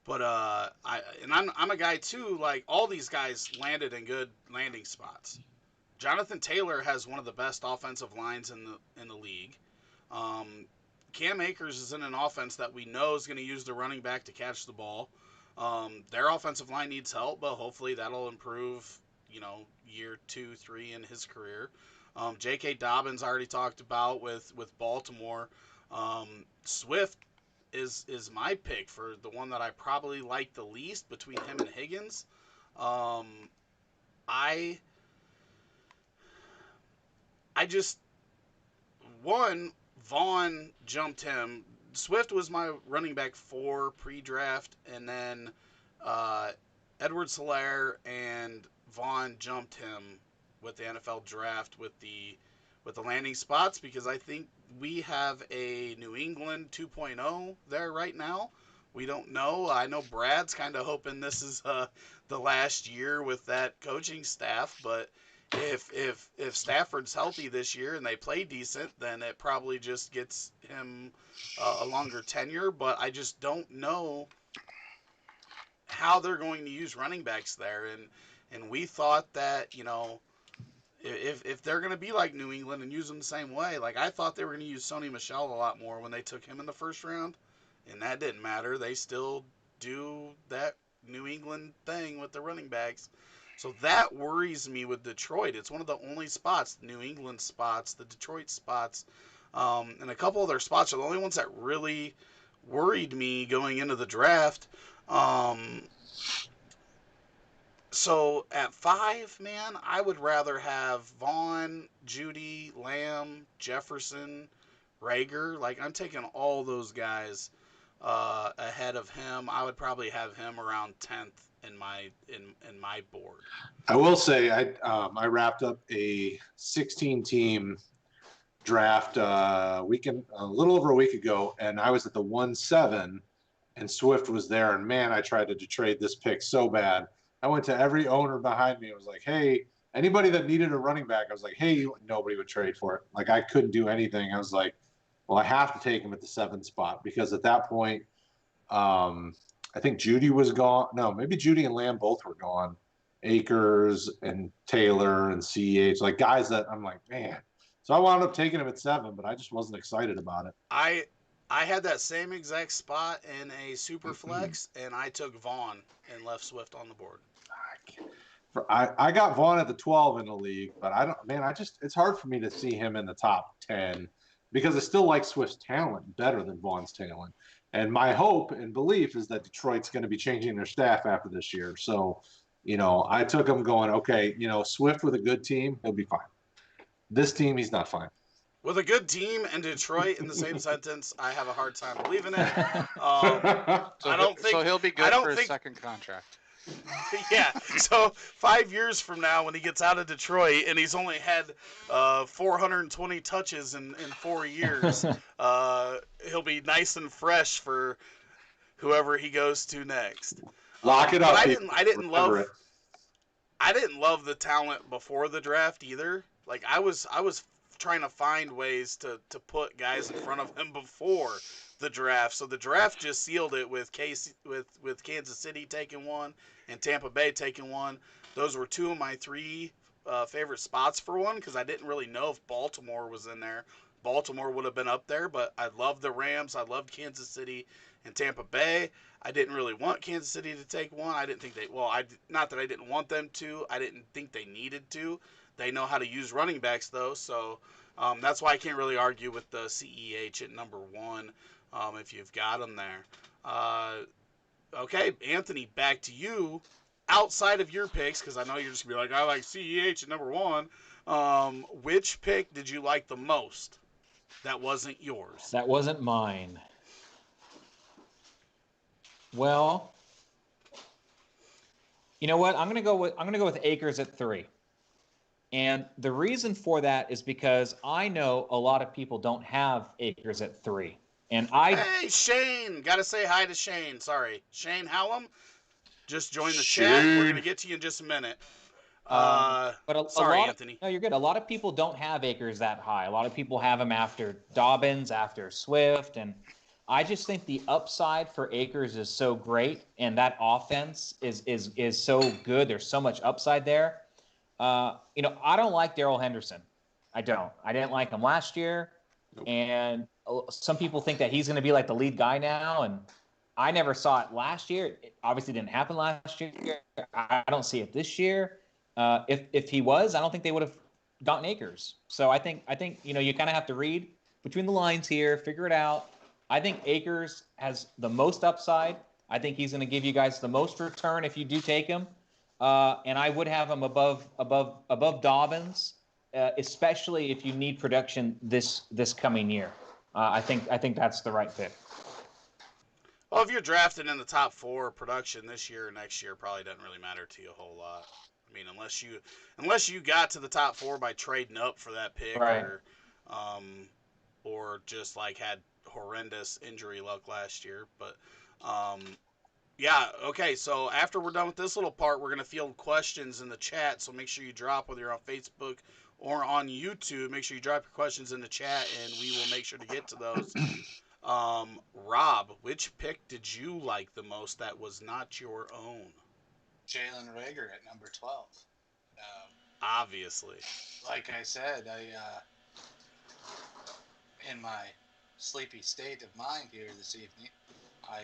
a guy too. Like all these guys landed in good landing spots. Jonathan Taylor has one of the best offensive lines in the league. Cam Akers is in an offense that we know is going to use the running back to catch the ball. Their offensive line needs help, but hopefully that'll improve, year 2, 3 in his career. J.K. Dobbins already talked about with Baltimore. Swift is my pick for the one that I probably like the least between him and Higgins. I just Vaughn jumped him. Swift was my running back 4 pre-draft, and then Edwards-Helaire and Vaughn jumped him with the NFL draft with the landing spots, because I think we have a New England 2.0 there right now. We don't know. I know Brad's kind of hoping this is the last year with that coaching staff, but if Stafford's healthy this year and they play decent, then it probably just gets him a longer tenure. But I just don't know how they're going to use running backs there. And we thought that, if they're going to be like New England and use them the same way, like I thought they were going to use Sony Michel a lot more when they took him in the first round, and that didn't matter. They still do that New England thing with the running backs. So that worries me with Detroit. It's one of the only spots, the New England spots, the Detroit spots, and a couple of their spots are the only ones that really worried me going into the draft. So at 5, man, I would rather have Vaughn, Jeudy, Lamb, Jefferson, Reagor. Like, I'm taking all those guys ahead of him. I would probably have him around 10th in my board. I will say I wrapped up a 16-team draft a little over a week ago, and I was at the 1-7, and Swift was there, and man, I tried to trade this pick so bad. I went to every owner behind me. I was like, hey, anybody that needed a running back, I was like, hey, nobody would trade for it. Like, I couldn't do anything. I was like, well, I have to take him at the 7th spot, because at that point, I think Jeudy was gone. No, maybe Jeudy and Lamb both were gone. Akers and Taylor and CEH, like guys that I'm like, man. So I wound up taking him at 7, but I just wasn't excited about it. I had that same exact spot in a super flex, and I took Vaughn and left Swift on the board. I got Vaughn at the 12 in the league, but it's hard for me to see him in the top 10, because I still like Swift's talent better than Vaughn's talent. And my hope and belief is that Detroit's going to be changing their staff after this year. So, I took him going, okay, Swift with a good team, he'll be fine. This team, he's not fine. With a good team and Detroit in the same sentence, I have a hard time believing it. So he'll be good for his second contract. Yeah. So 5 years from now, when he gets out of Detroit and he's only had 420 touches in 4 years, he'll be nice and fresh for whoever he goes to next. Lock it up. But I didn't love the talent before the draft either. Like I was trying to find ways to put guys in front of him before the draft. So the draft just sealed it with Kansas City taking one and Tampa Bay taking one. Those were 2 of my 3 favorite spots for one, because I didn't really know if Baltimore was in there. Baltimore would have been up there, but I loved the Rams. I loved Kansas City and Tampa Bay. I didn't really want Kansas City to take one. I didn't think not that I didn't want them to. I didn't think they needed to. They know how to use running backs, though, so that's why I can't really argue with the CEH at number 1 if you've got them there. Okay, Anthony, back to you. Outside of your picks, because I know you're just going to be like, I like CEH at number 1. Which pick did you like the most that wasn't yours? That wasn't mine. Well, you know what? I'm gonna go with Akers at 3. And the reason for that is because I know a lot of people don't have Akers at 3. And Hey, Shane! Gotta say hi to Shane. Sorry. Shane Hallam just joined the chat. We're going to get to you in just a minute. Sorry, Anthony. No, you're good. A lot of people don't have Akers that high. A lot of people have him after Dobbins, after Swift. And I just think the upside for Akers is so great. And that offense is so good. There's so much upside there. I don't like Darrell Henderson. I don't. I didn't like him last year. Nope. And some people think that he's going to be like the lead guy now. And I never saw it last year. It obviously didn't happen last year. I don't see it this year. If he was, I don't think they would have gotten Akers. So I think you kind of have to read between the lines here, figure it out. I think Akers has the most upside. I think he's going to give you guys the most return if you do take him. And I would have him above Dobbins, especially if you need production this coming year. I think that's the right pick. Well, if you're drafted in the top 4, production this year or next year probably doesn't really matter to you a whole lot. I mean, unless you got to the top 4 by trading up for that pick, right. or just like had horrendous injury luck last year. But yeah, okay. So after we're done with this little part, we're gonna field questions in the chat. So make sure you drop, whether you're on Facebook or on YouTube. Make sure you drop your questions in the chat, and we will make sure to get to those. Rob, which pick did you like the most that was not your own? Jalen Reagor at number 12. Obviously. Like I said, in my sleepy state of mind here this evening, I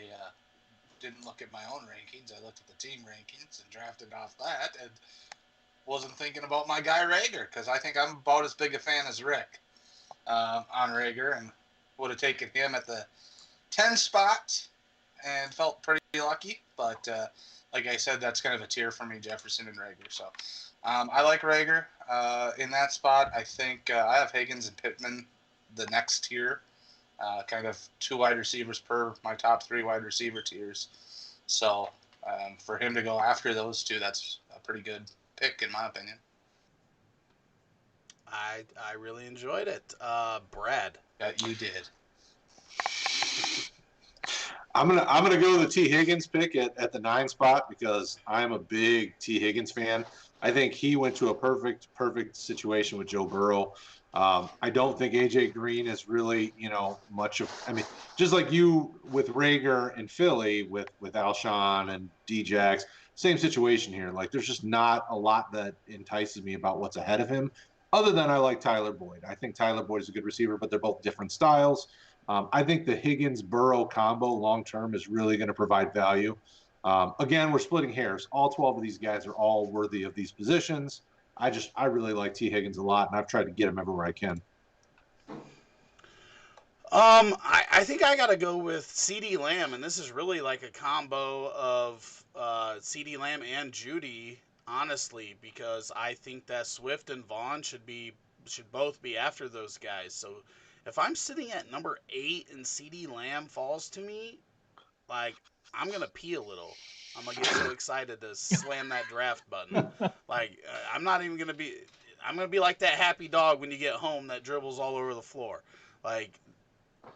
didn't look at my own rankings. I looked at the team rankings and drafted off that, and wasn't thinking about my guy Reagor, because I think I'm about as big a fan as Rick on Reagor, and would have taken him at the 10 spot and felt pretty lucky. But like I said, that's kind of a tier for me, Jefferson and Reagor. So I like Reagor in that spot. I think I have Higgins and Pittman the next tier, kind of 2 wide receivers per my top 3 wide receiver tiers. So for him to go after those 2, that's a pretty good pick in my opinion. I really enjoyed it. Brad. Yeah, you did. I'm gonna go the T. Higgins pick at the 9 spot, because I'm a big T. Higgins fan. I think he went to a perfect situation with Joe Burrow. I don't think AJ Green is really, much of. I mean, just like you with Reagor and Philly with Alshon and Djax, same situation here. Like, there's just not a lot that entices me about what's ahead of him, other than I like Tyler Boyd. I think Tyler Boyd is a good receiver, but they're both different styles. I think the Higgins-Burrow combo long-term is really going to provide value. Again, we're splitting hairs. All 12 of these guys are all worthy of these positions. I really like T. Higgins a lot, and I've tried to get him everywhere I can. I think I got to go with CeeDee Lamb, and this is really like a combo of CeeDee Lamb and Jeudy, honestly, because I think that Swift and Vaughn should both be after those guys. So if I'm sitting at number 8 and CeeDee Lamb falls to me, like, I'm going to pee a little. I'm going to get so excited to slam that draft button. Like, I'm not even going to be – I'm going to be like that happy dog when you get home that dribbles all over the floor. Like,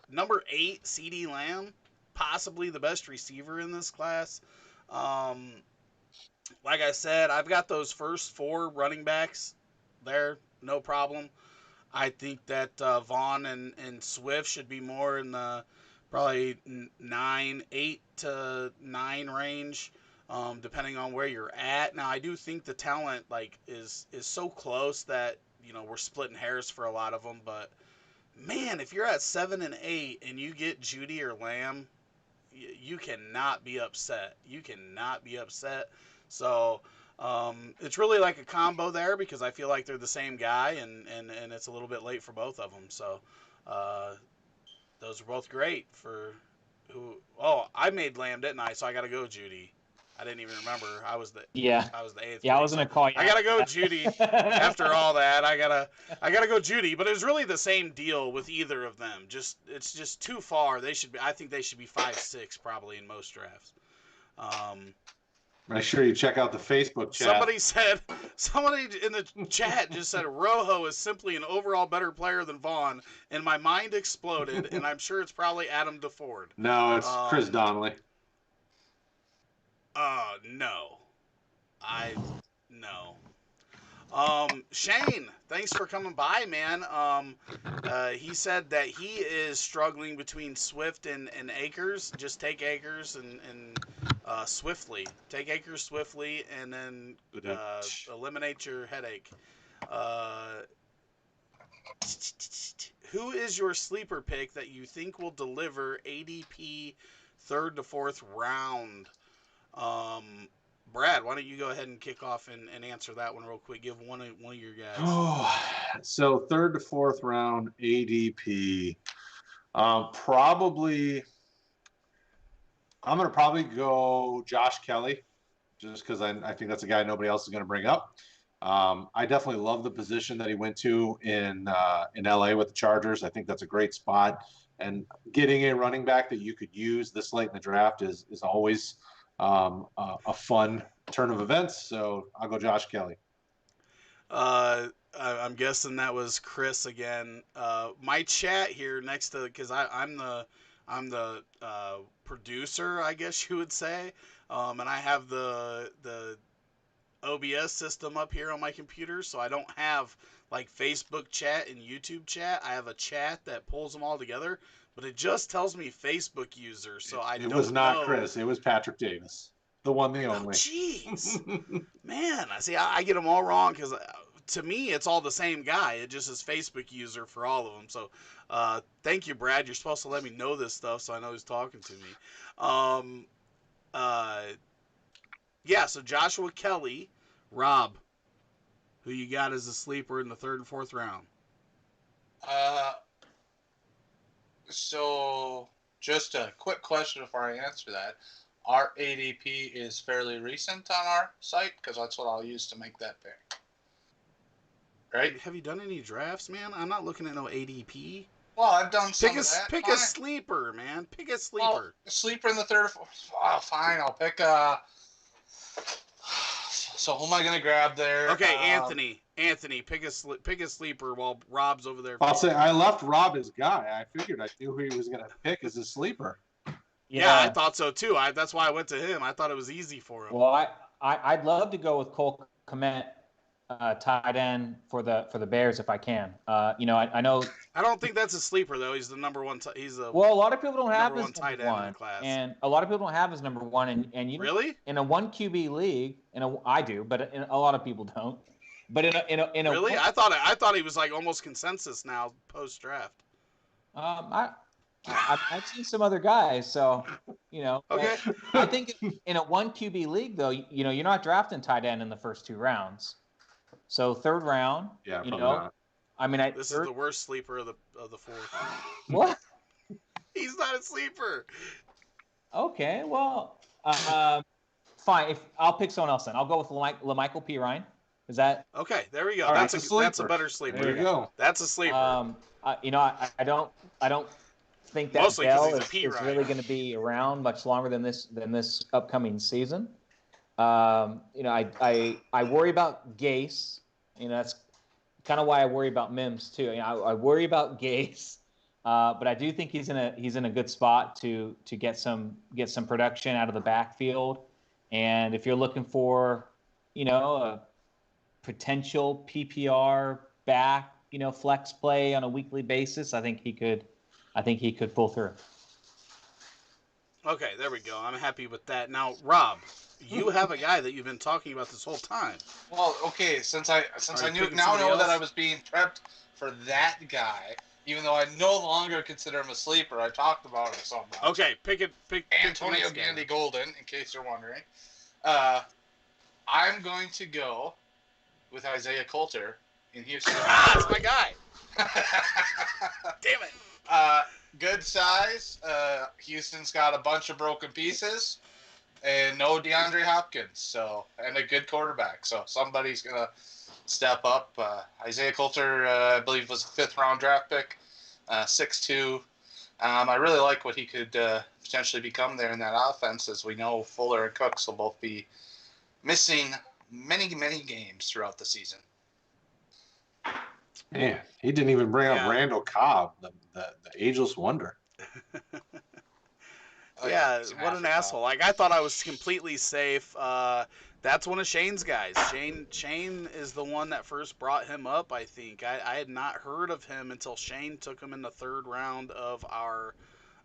number 8, CeeDee Lamb, possibly the best receiver in this class. Like I said, I've got those first 4 running backs there, no problem. I think that Vaughn and Swift should be more in the probably 8 to 9 range, depending on where you're at. Now, I do think the talent is so close that we're splitting hairs for a lot of them. But man, if you're at 7 and 8 and you get Jeudy or Lamb, you cannot be upset. You cannot be upset. So it's really like a combo there, because I feel like they're the same guy, and it's a little bit late for both of them. So those are both great for who. Oh, I made Lamb, didn't I? So I got to go Jeudy. I didn't even remember. I was the 8th. Yeah, I was gonna call you. I gotta go Jeudy. After all that, I gotta go Jeudy. But it was really the same deal with either of them. It's just too far. I think they should be 5-6 probably in most drafts. Make sure you check out the Facebook chat. Somebody in the chat just said Rojo is simply an overall better player than Vaughn, and my mind exploded, and I'm sure it's probably Adam DeFord. No, it's Chris Donnelly. No. No. Shane, thanks for coming by, man. He said that he is struggling between Swift and Akers. Just take Akers and swiftly. Take Akers swiftly, and then eliminate your headache. Uh, who is your sleeper pick that you think will deliver ADP third to fourth round? Brad, why don't you go ahead and kick off and answer that one real quick? Give one of your guys. Oh, so third to fourth round ADP. Probably, I'm going to probably go Josh Kelly, just because I think that's a guy nobody else is going to bring up. I definitely love the position that he went to in LA with the Chargers. I think that's a great spot. And getting a running back that you could use this late in the draft is always a fun turn of events. So I'll go Josh Kelly. I'm guessing that was Chris again. My chat here next to, because I'm the producer, I guess you would say, and I have the OBS system up here on my computer, so I don't have like Facebook chat and YouTube chat. I have a chat that pulls them all together, but it just tells me Facebook user, so I don't know. It was not Chris. It was Patrick Davis, the one, the only. Oh, jeez. Man, I get them all wrong because to me, it's all the same guy. It just is Facebook user for all of them. So thank you, Brad. You're supposed to let me know this stuff so I know who's talking to me. Yeah, so Joshua Kelly. Rob, who you got as a sleeper in the third and fourth round? So just a quick question before I answer that. Our ADP is fairly recent on our site because that's what I'll use to make that pick. Right? Have you done any drafts, man? I'm not looking at no ADP. Well, I've done some of that. Pick a sleeper, man. Pick a sleeper. Well, a sleeper in the third or fourth. Oh, fine. I'll pick So who am I gonna grab there? Okay, Anthony, pick a sleeper while Rob's over there. I'll say I left Rob as guy. I figured I knew who he was gonna pick as his sleeper. Yeah, I thought so too. That's why I went to him. I thought it was easy for him. Well, I'd love to go with Cole Kmet, tight end for the Bears if I can. I know. I don't think that's a sleeper though. He's the number one. Well, a lot of people don't have his tight number end one, in the class. and a lot of people don't have his number one. And you really in a 1 QB league, I do, but a lot of people don't. But in a really, I thought he was like almost consensus now post draft. I've seen some other guys, so Okay. I think in a 1 QB league though, you're not drafting tight end in the first 2 rounds. So third round, yeah, not. I mean, this is the worst sleeper of the fourth. What? He's not a sleeper. Okay, well, fine. If I'll pick someone else then, I'll go with Michael Pittman. Is that okay? There we go. All That's right, that's a better sleeper. There you go. That's a sleeper. I don't think that Mostly Bell he's a is really going to be around much longer than this upcoming season. I worry about Gase. That's kind of why I worry about Mims too. I worry about Gase, but I do think he's in a good spot to get some production out of the backfield. And if you're looking for, a potential PPR back, flex play on a weekly basis, I think he could pull through. Okay, there we go. I'm happy with that. Now, Rob, you have a guy that you've been talking about this whole time. Well, okay, since I know that I was being prepped for that guy, even though I no longer consider him a sleeper, I talked about him so much. Okay, pick Antonio Gandy Golden, in case you're wondering. I'm going to go with Isaiah Coulter in Houston. That's my guy. Damn it. Good size. Houston's got a bunch of broken pieces. And no DeAndre Hopkins, and a good quarterback. So somebody's going to step up. Isaiah Coulter, I believe, was a 5th round draft pick, 6'2". I really like what he could potentially become there in that offense, as we know Fuller and Cooks will both be missing many, many games throughout the season. Man, he didn't even bring up Randall Cobb, the ageless wonder. Yeah, what an asshole. Like, I thought I was completely safe. That's one of Shane's guys. Shane is the one that first brought him up, I think. I had not heard of him until Shane took him in the third round of our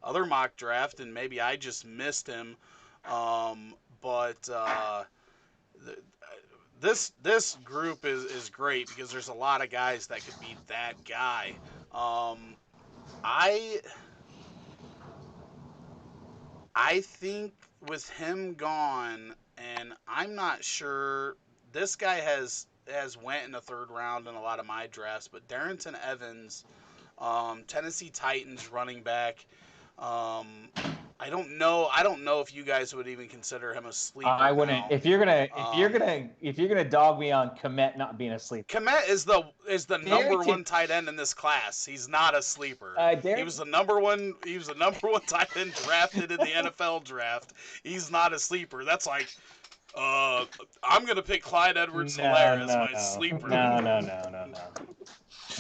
other mock draft, and maybe I just missed him. But this group is great because there's a lot of guys that could be that guy. I think with him gone, and I'm not sure this guy has went in the third round in a lot of my drafts, but Darrington Evans, Tennessee Titans running back. I don't know. I don't know if you guys would even consider him a sleeper. I wouldn't. Now. If you're gonna dog me on Komet not being a sleeper. Komet is the number one tight end in this class. He's not a sleeper. He was the number one. He was the number one tight end drafted in the NFL draft. He's not a sleeper. That's like, I'm gonna pick Clyde Edwards-Helaire as my sleeper. No.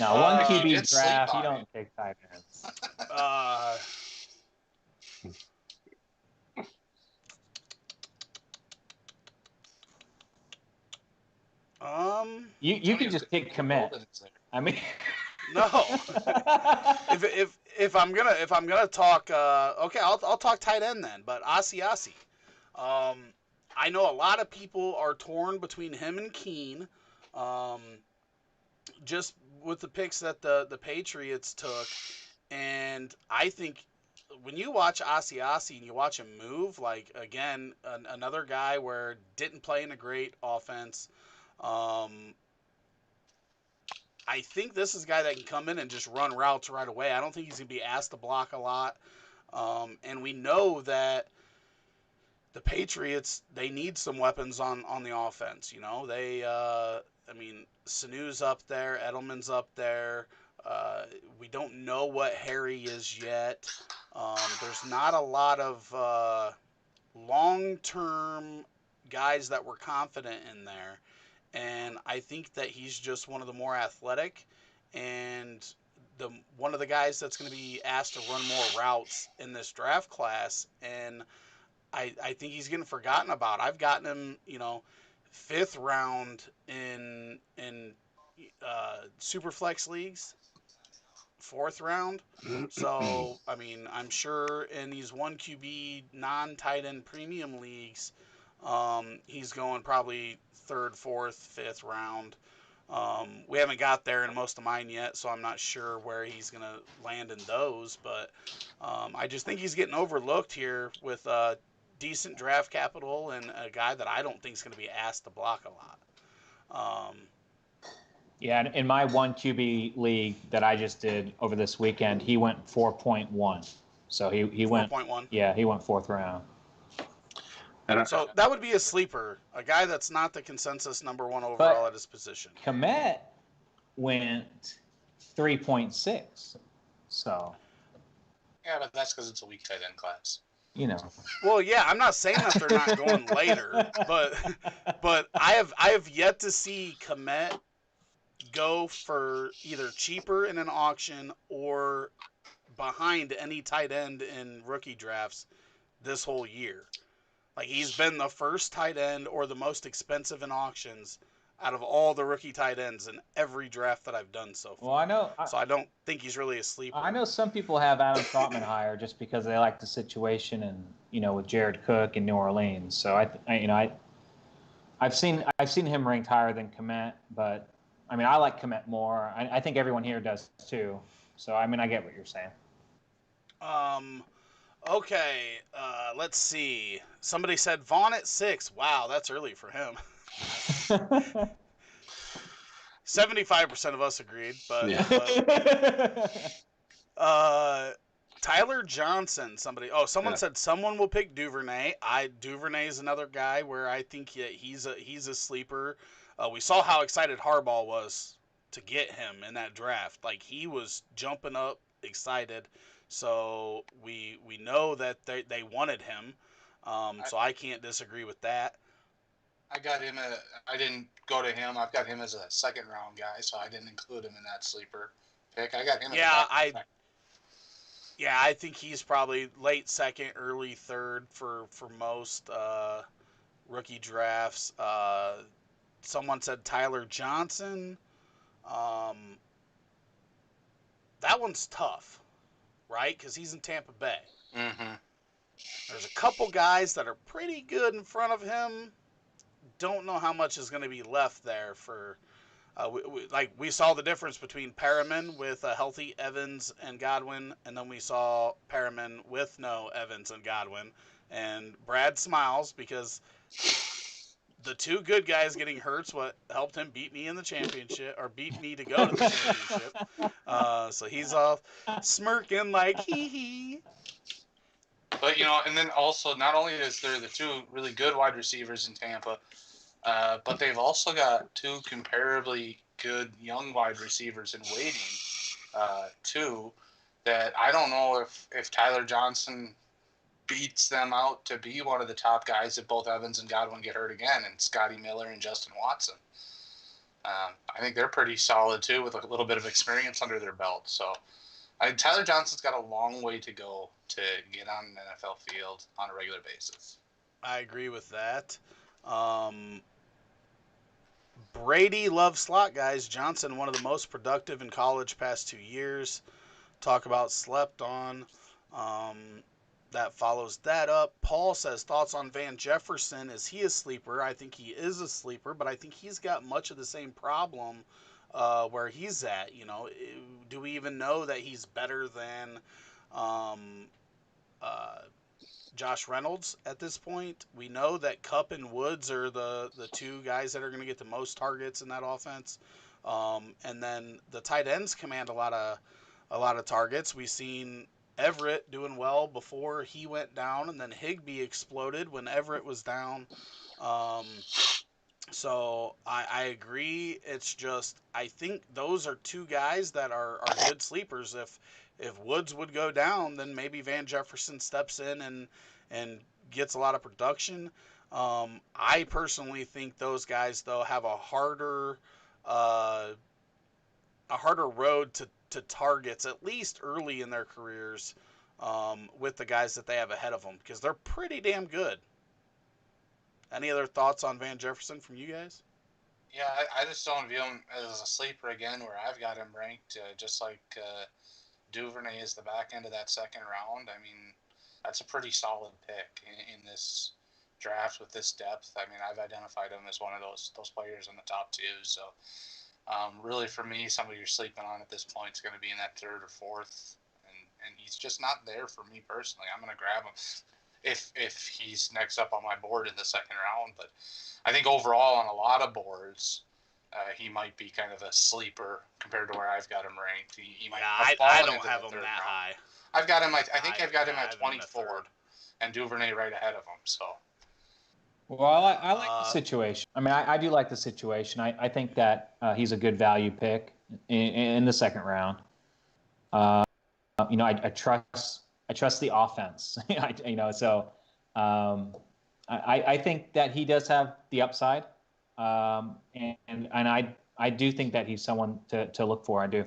No, one QB draft. You don't take tight ends. You can just pick Komet. I mean, no. if I'm gonna talk, okay, I'll talk tight end then. But Asiasi, I know a lot of people are torn between him and Keene, just with the picks that the Patriots took, and I think when you watch Asiasi and you watch him move, like again, another guy where didn't play in a great offense. I think this is a guy that can come in and just run routes right away. I don't think he's going to be asked to block a lot. And we know that the Patriots, they need some weapons on the offense. You know, Sanu's up there, Edelman's up there. We don't know what Harry is yet. There's not a lot of long-term guys that we're confident in there. And I think that he's just one of the more athletic and one of the guys that's going to be asked to run more routes in this draft class. And I think he's getting forgotten about. I've gotten him, 5th round in super flex leagues, 4th round. So, I'm sure in these 1 QB non-tight end premium leagues, he's going probably 3rd, 4th, 5th round. We haven't got there in most of mine yet, so I'm not sure where he's going to land in those. But I just think he's getting overlooked here with decent draft capital and a guy that I don't think is going to be asked to block a lot. Yeah, in my 1 QB league that I just did over this weekend, he went 4.1. So he went 4.1. Yeah, he went 4th round. So that would be a sleeper, a guy that's not the consensus number 1 overall at his position. Komet went 3.6. So. Yeah, but that's because it's a weak tight end class. Well, yeah, I'm not saying that they're not going later, but I have yet to see Komet go for either cheaper in an auction or behind any tight end in rookie drafts this whole year. Like, he's been the first tight end or the most expensive in auctions out of all the rookie tight ends in every draft that I've done so far. Well, I know. So I don't think he's really a sleeper. I know some people have Adam Trautman higher just because they like the situation and, with Jared Cook in New Orleans. So I've seen him ranked higher than Komet, but I like Komet more. I think everyone here does too. So I get what you're saying. Okay, let's see. Somebody said Vaughn at 6. Wow, that's early for him. 75% of us agreed, but, yeah. Tyler Johnson. Someone said someone will pick Duvernay. Duvernay is another guy where I think he's a sleeper. We saw how excited Harbaugh was to get him in that draft. Like, he was jumping up, excited. So we know that they wanted him. So I can't disagree with that. I got him. I didn't go to him. I've got him as a 2nd round guy, so I didn't include him in that sleeper pick. I got him. I think he's probably late 2nd, early 3rd for most rookie drafts. Someone said Tyler Johnson. That one's tough, right? Because he's in Tampa Bay. Mm-hmm. There's a couple guys that are pretty good in front of him. Don't know how much is going to be left there for. We saw the difference between Perriman with a healthy Evans and Godwin, and then we saw Perriman with no Evans and Godwin. And Brad smiles because the two good guys getting hurt's what helped him beat me in the championship, or beat me to go to the championship. So he's off smirking like hee hee. But, and then also, not only is there the two really good wide receivers in Tampa, but they've also got two comparably good young wide receivers in waiting, too, that I don't know if Tyler Johnson beats them out to be one of the top guys if both Evans and Godwin get hurt again, and Scotty Miller and Justin Watson. I think they're pretty solid, too, with a little bit of experience under their belt. So Tyler Johnson's got a long way to go to get on an NFL field on a regular basis. I agree with that. Brady loves slot guys. Johnson, one of the most productive in college past 2 years. Talk about slept on. That follows that up. Paul says, thoughts on Van Jefferson. Is he a sleeper? I think he is a sleeper, but I think he's got much of the same problem where he's at. Do we even know that he's better than Josh Reynolds at this point? We know that Kupp and Woods are the two guys that are going to get the most targets in that offense. And then the tight ends command a lot of targets. We've seen Everett doing well before he went down, and then Higbee exploded when Everett was down. So I agree. It's just I think those are two guys that are good sleepers. If Woods would go down, then maybe Van Jefferson steps in and gets a lot of production. I personally think those guys though have a harder road to targets, at least early in their careers, with the guys that they have ahead of them, because they're pretty damn good. Any other thoughts on Van Jefferson from you guys? Yeah, I just don't view him as a sleeper again, where I've got him ranked just like Duvernay is the back end of that second round. I mean, that's a pretty solid pick in this draft with this depth. I mean, I've identified him as one of those players in the top two. So really, for me, somebody you're sleeping on at this point is going to be in that third or fourth, and he's just not there for me personally. I'm going to grab him if he's next up on my board in the second round. But I think overall on a lot of boards, he might be kind of a sleeper compared to where I've got him ranked. He might have I don't into have the him third that round. high. I've got him. I think I've got him at have him at 24, and Duvernay right ahead of him. So. Well, I like the situation. I mean, I do like the situation. I think that he's a good value pick in the second round. I trust the offense. So I think that he does have the upside, and I do think that he's someone to look for. I do.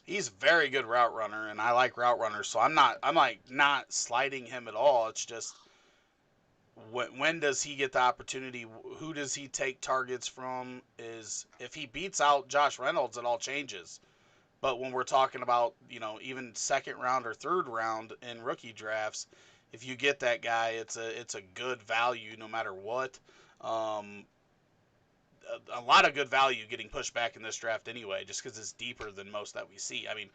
He's a very good route runner, and I like route runners, so I'm not sliding him at all. It's just when does he get the opportunity? Who does he take targets from? Is if he beats out Josh Reynolds, it all changes. But when we're talking about, even second round or third round in rookie drafts, if you get that guy, it's a good value no matter what. A lot of good value getting pushed back in this draft anyway, just because it's deeper than most that we see. I mean,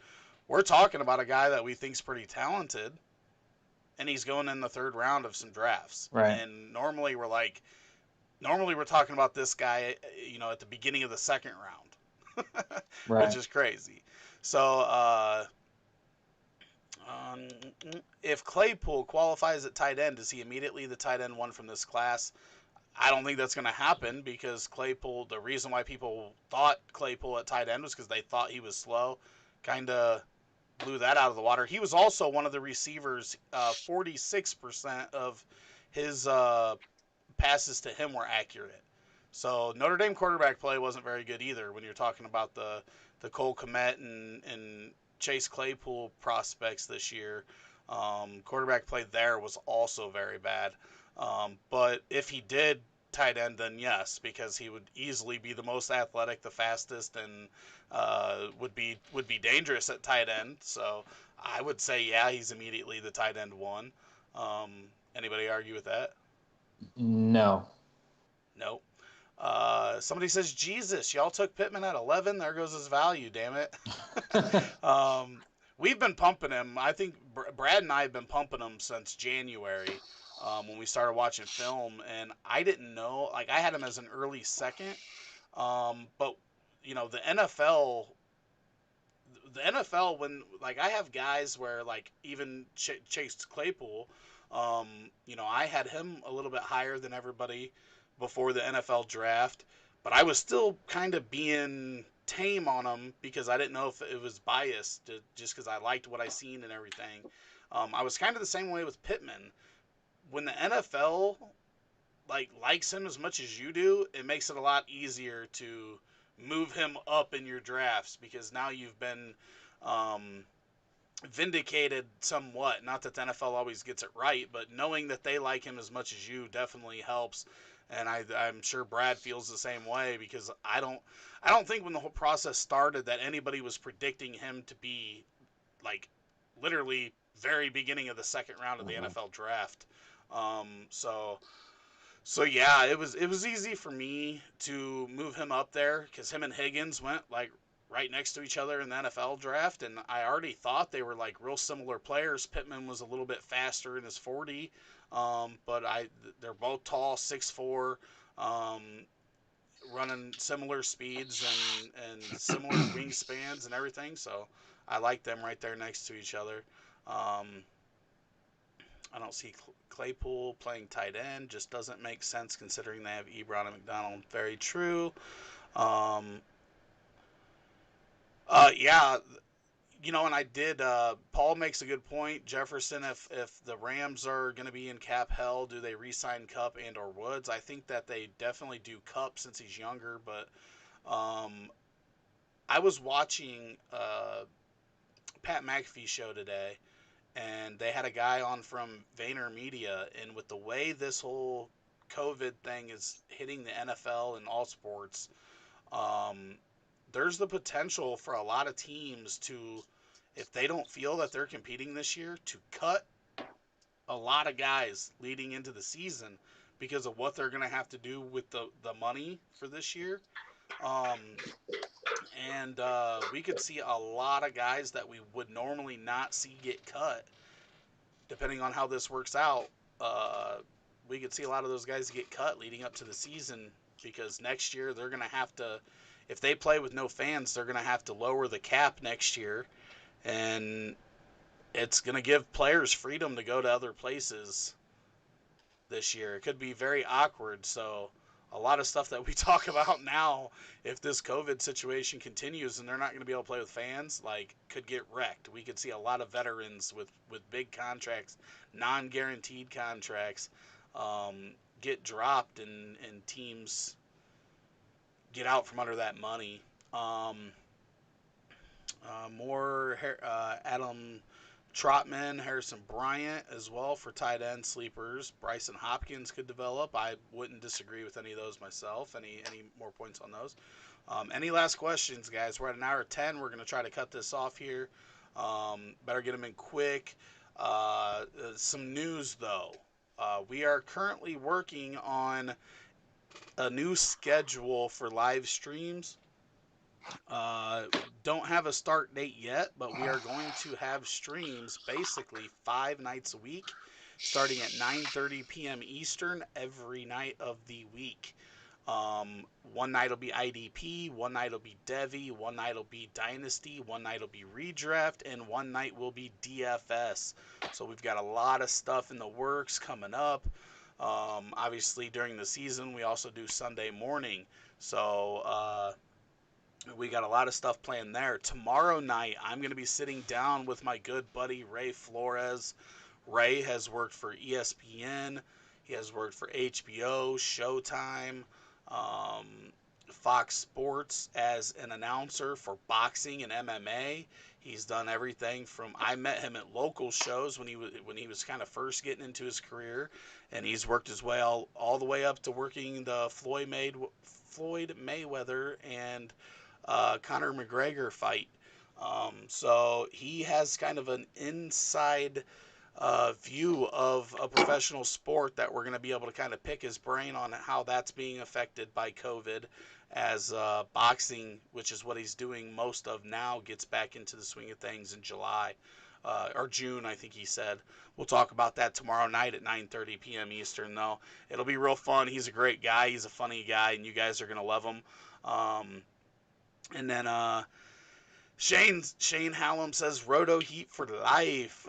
we're talking about a guy that we think's pretty talented, and he's going in the third round of some drafts. Right. And normally we're talking about this guy, at the beginning of the second round, Right. which is crazy. So, if Claypool qualifies at tight end, is he immediately the tight end one from this class? I don't think that's going to happen, because Claypool, the reason why people thought Claypool at tight end was because they thought he was slow. Kind of blew that out of the water. He was also one of the receivers. 46% of his passes to him were accurate. So Notre Dame quarterback play wasn't very good either when you're talking about the Cole Kmet and Chase Claypool prospects this year. Quarterback play there was also very bad. But if he did tight end, then yes, because he would easily be the most athletic, the fastest, and would be dangerous at tight end. So I would say, yeah, he's immediately the tight end one. Anybody argue with that? No. No. Somebody says Jesus. Y'all took Pittman at 11. There goes his value. Damn it. um, we've been pumping him. I think Brad and I have been pumping him since January when we started watching film, and I didn't know. Like I had him as an early second, but the NFL when like I have guys where like even Chase Claypool, I had him a little bit higher than everybody before the NFL draft, but I was still kind of being tame on him because I didn't know if it was biased, just because I liked what I seen and everything. I was kind of the same way with Pittman. When the NFL likes him as much as you do, it makes it a lot easier to move him up in your drafts because now you've been um, vindicated somewhat. Not that the NFL always gets it right, but knowing that they like him as much as you definitely helps. And I'm sure Brad feels the same way because I don't think when the whole process started that anybody was predicting him to be like literally very beginning of the second round of the NFL draft. So yeah, it was easy for me to move him up there because him and Higgins went like right next to each other in the NFL draft, and I already thought they were like real similar players. Pittman was a little bit faster in his 40, but they're both tall, 6'4", um, running similar speeds and similar wingspans and everything. So I like them right there next to each other. Um, I don't see Claypool playing tight end. Just doesn't make sense considering they have Ebron and McDonald. Very true. Um, yeah, and I did. Paul makes a good point. Jefferson, if the Rams are going to be in cap hell, do they re-sign Cup and or Woods? I think that they definitely do Cup since he's younger. But um, I was watching Pat McAfee show today, and they had a guy on from VaynerMedia, and with the way this whole COVID thing is hitting the NFL and all sports, um, there's the potential for a lot of teams to, if they don't feel that they're competing this year, to cut a lot of guys leading into the season because of what they're going to have to do with the money for this year. Um, and we could see a lot of guys that we would normally not see get cut depending on how this works out, uh, we could see a lot of those guys get cut leading up to the season because next year they're going to have to, if they play with no fans, they're going to have to lower the cap next year. And it's going to give players freedom to go to other places this year. It could be very awkward. So, a lot of stuff that we talk about now, if this COVID situation continues and they're not going to be able to play with fans, could get wrecked. We could see a lot of veterans with big contracts, non-guaranteed contracts, get dropped and teams get out from under that money. Um, more Adam Trotman, Harrison Bryant as well for tight end sleepers. Bryson Hopkins could develop. I wouldn't disagree with any of those myself. Any more points on those? Any last questions, guys? We're at an hour 10. We're going to try to cut this off here. Better get them in quick. Some news, though. We are currently working on a new schedule for live streams. Don't have a start date yet, but we are going to have streams basically 5 nights a week, starting at 9:30 p.m. Eastern every night of the week. One night will be IDP, one night will be Devi, one night will be Dynasty, one night will be Redraft, and one night will be DFS. So we've got a lot of stuff in the works coming up. Obviously, during the season, we also do Sunday morning. So, we got a lot of stuff planned there. Tomorrow night, I'm going to be sitting down with my good buddy Ray Flores. Ray has worked for ESPN. He has worked for HBO, Showtime. Um, Fox Sports as an announcer for boxing and MMA. He's done everything from I met him at local shows when he was kind of first getting into his career, and he's worked his way all the way up to working the Floyd Mayweather and Conor McGregor fight. So he has kind of an inside view of a professional sport that we're going to be able to kind of pick his brain on how that's being affected by COVID as boxing, which is what he's doing most of now, gets back into the swing of things in July or June, I think he said. We'll talk about that tomorrow night at 9:30 p.m. Eastern, though. It'll be real fun. He's a great guy. He's a funny guy, and you guys are going to love him. And then Shane Hallam says RotoHeat for life.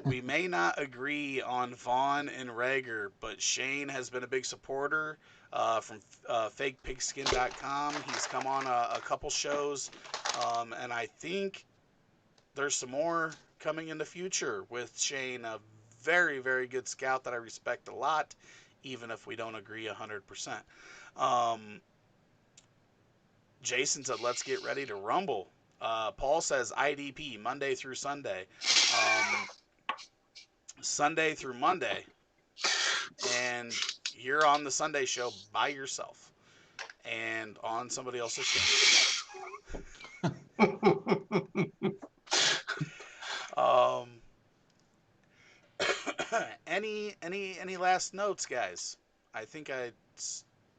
We may not agree on Vaughn and Reagor, but Shane has been a big supporter from fakepigskin.com. He's come on a couple shows, and I think there's some more coming in the future with Shane, a very, very good scout that I respect a lot, even if we don't agree 100%. Jason said, let's get ready to rumble. Paul says IDP Monday through Sunday, Sunday through Monday, and you're on the Sunday show by yourself and on somebody else's show. Any last notes, guys? I think I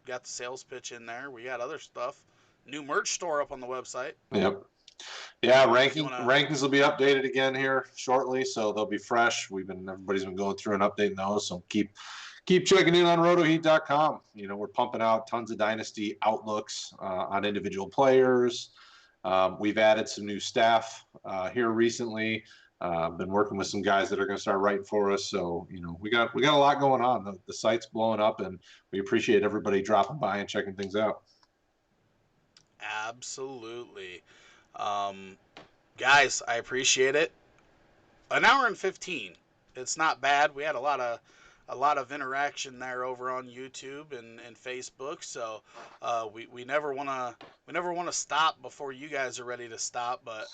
got the sales pitch in there. We got other stuff. New merch store up on the website. Yep. Yeah, rankings will be updated again here shortly, so they'll be fresh. Everybody's been going through and updating those, so keep checking in on RotoHeat.com. You know, we're pumping out tons of Dynasty outlooks on individual players. We've added some new staff here recently. Been working with some guys that are going to start writing for us, so you know we got a lot going on. The site's blowing up, and we appreciate everybody dropping by and checking things out. Absolutely. Guys, I appreciate it. An hour and 15. It's not bad. We had a lot of interaction there over on YouTube and Facebook. So we never want to stop before you guys are ready to stop. But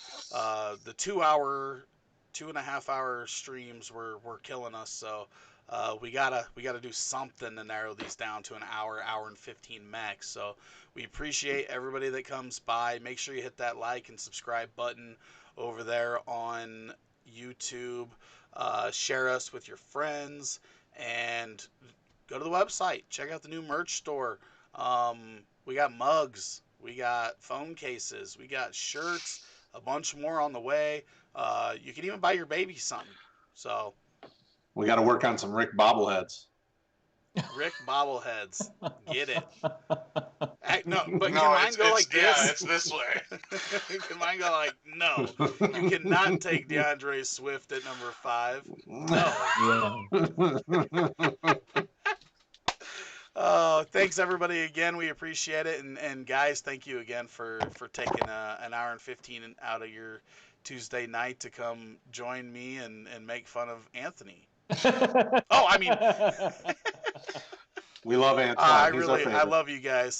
the 2.5 hour streams were killing us. So we gotta do something to narrow these down to an hour and 15 max. So we appreciate everybody that comes by. Make sure you hit that like and subscribe button over there on YouTube. Share us with your friends and go to the website. Check out the new merch store. We got mugs. We got phone cases. We got shirts. A bunch more on the way. You can even buy your baby something. So we got to work on some Rick bobbleheads. Rick bobbleheads. Get it. No, but can No, mine go like this? Yeah, it's this way. Can mine go like, no. You cannot take DeAndre Swift at number 5. No. Thanks everybody again. We appreciate it. And guys, thank you again for taking an hour and 15 out of your Tuesday night to come join me and make fun of Anthony. Oh, I mean, we love Anthony. I love you guys.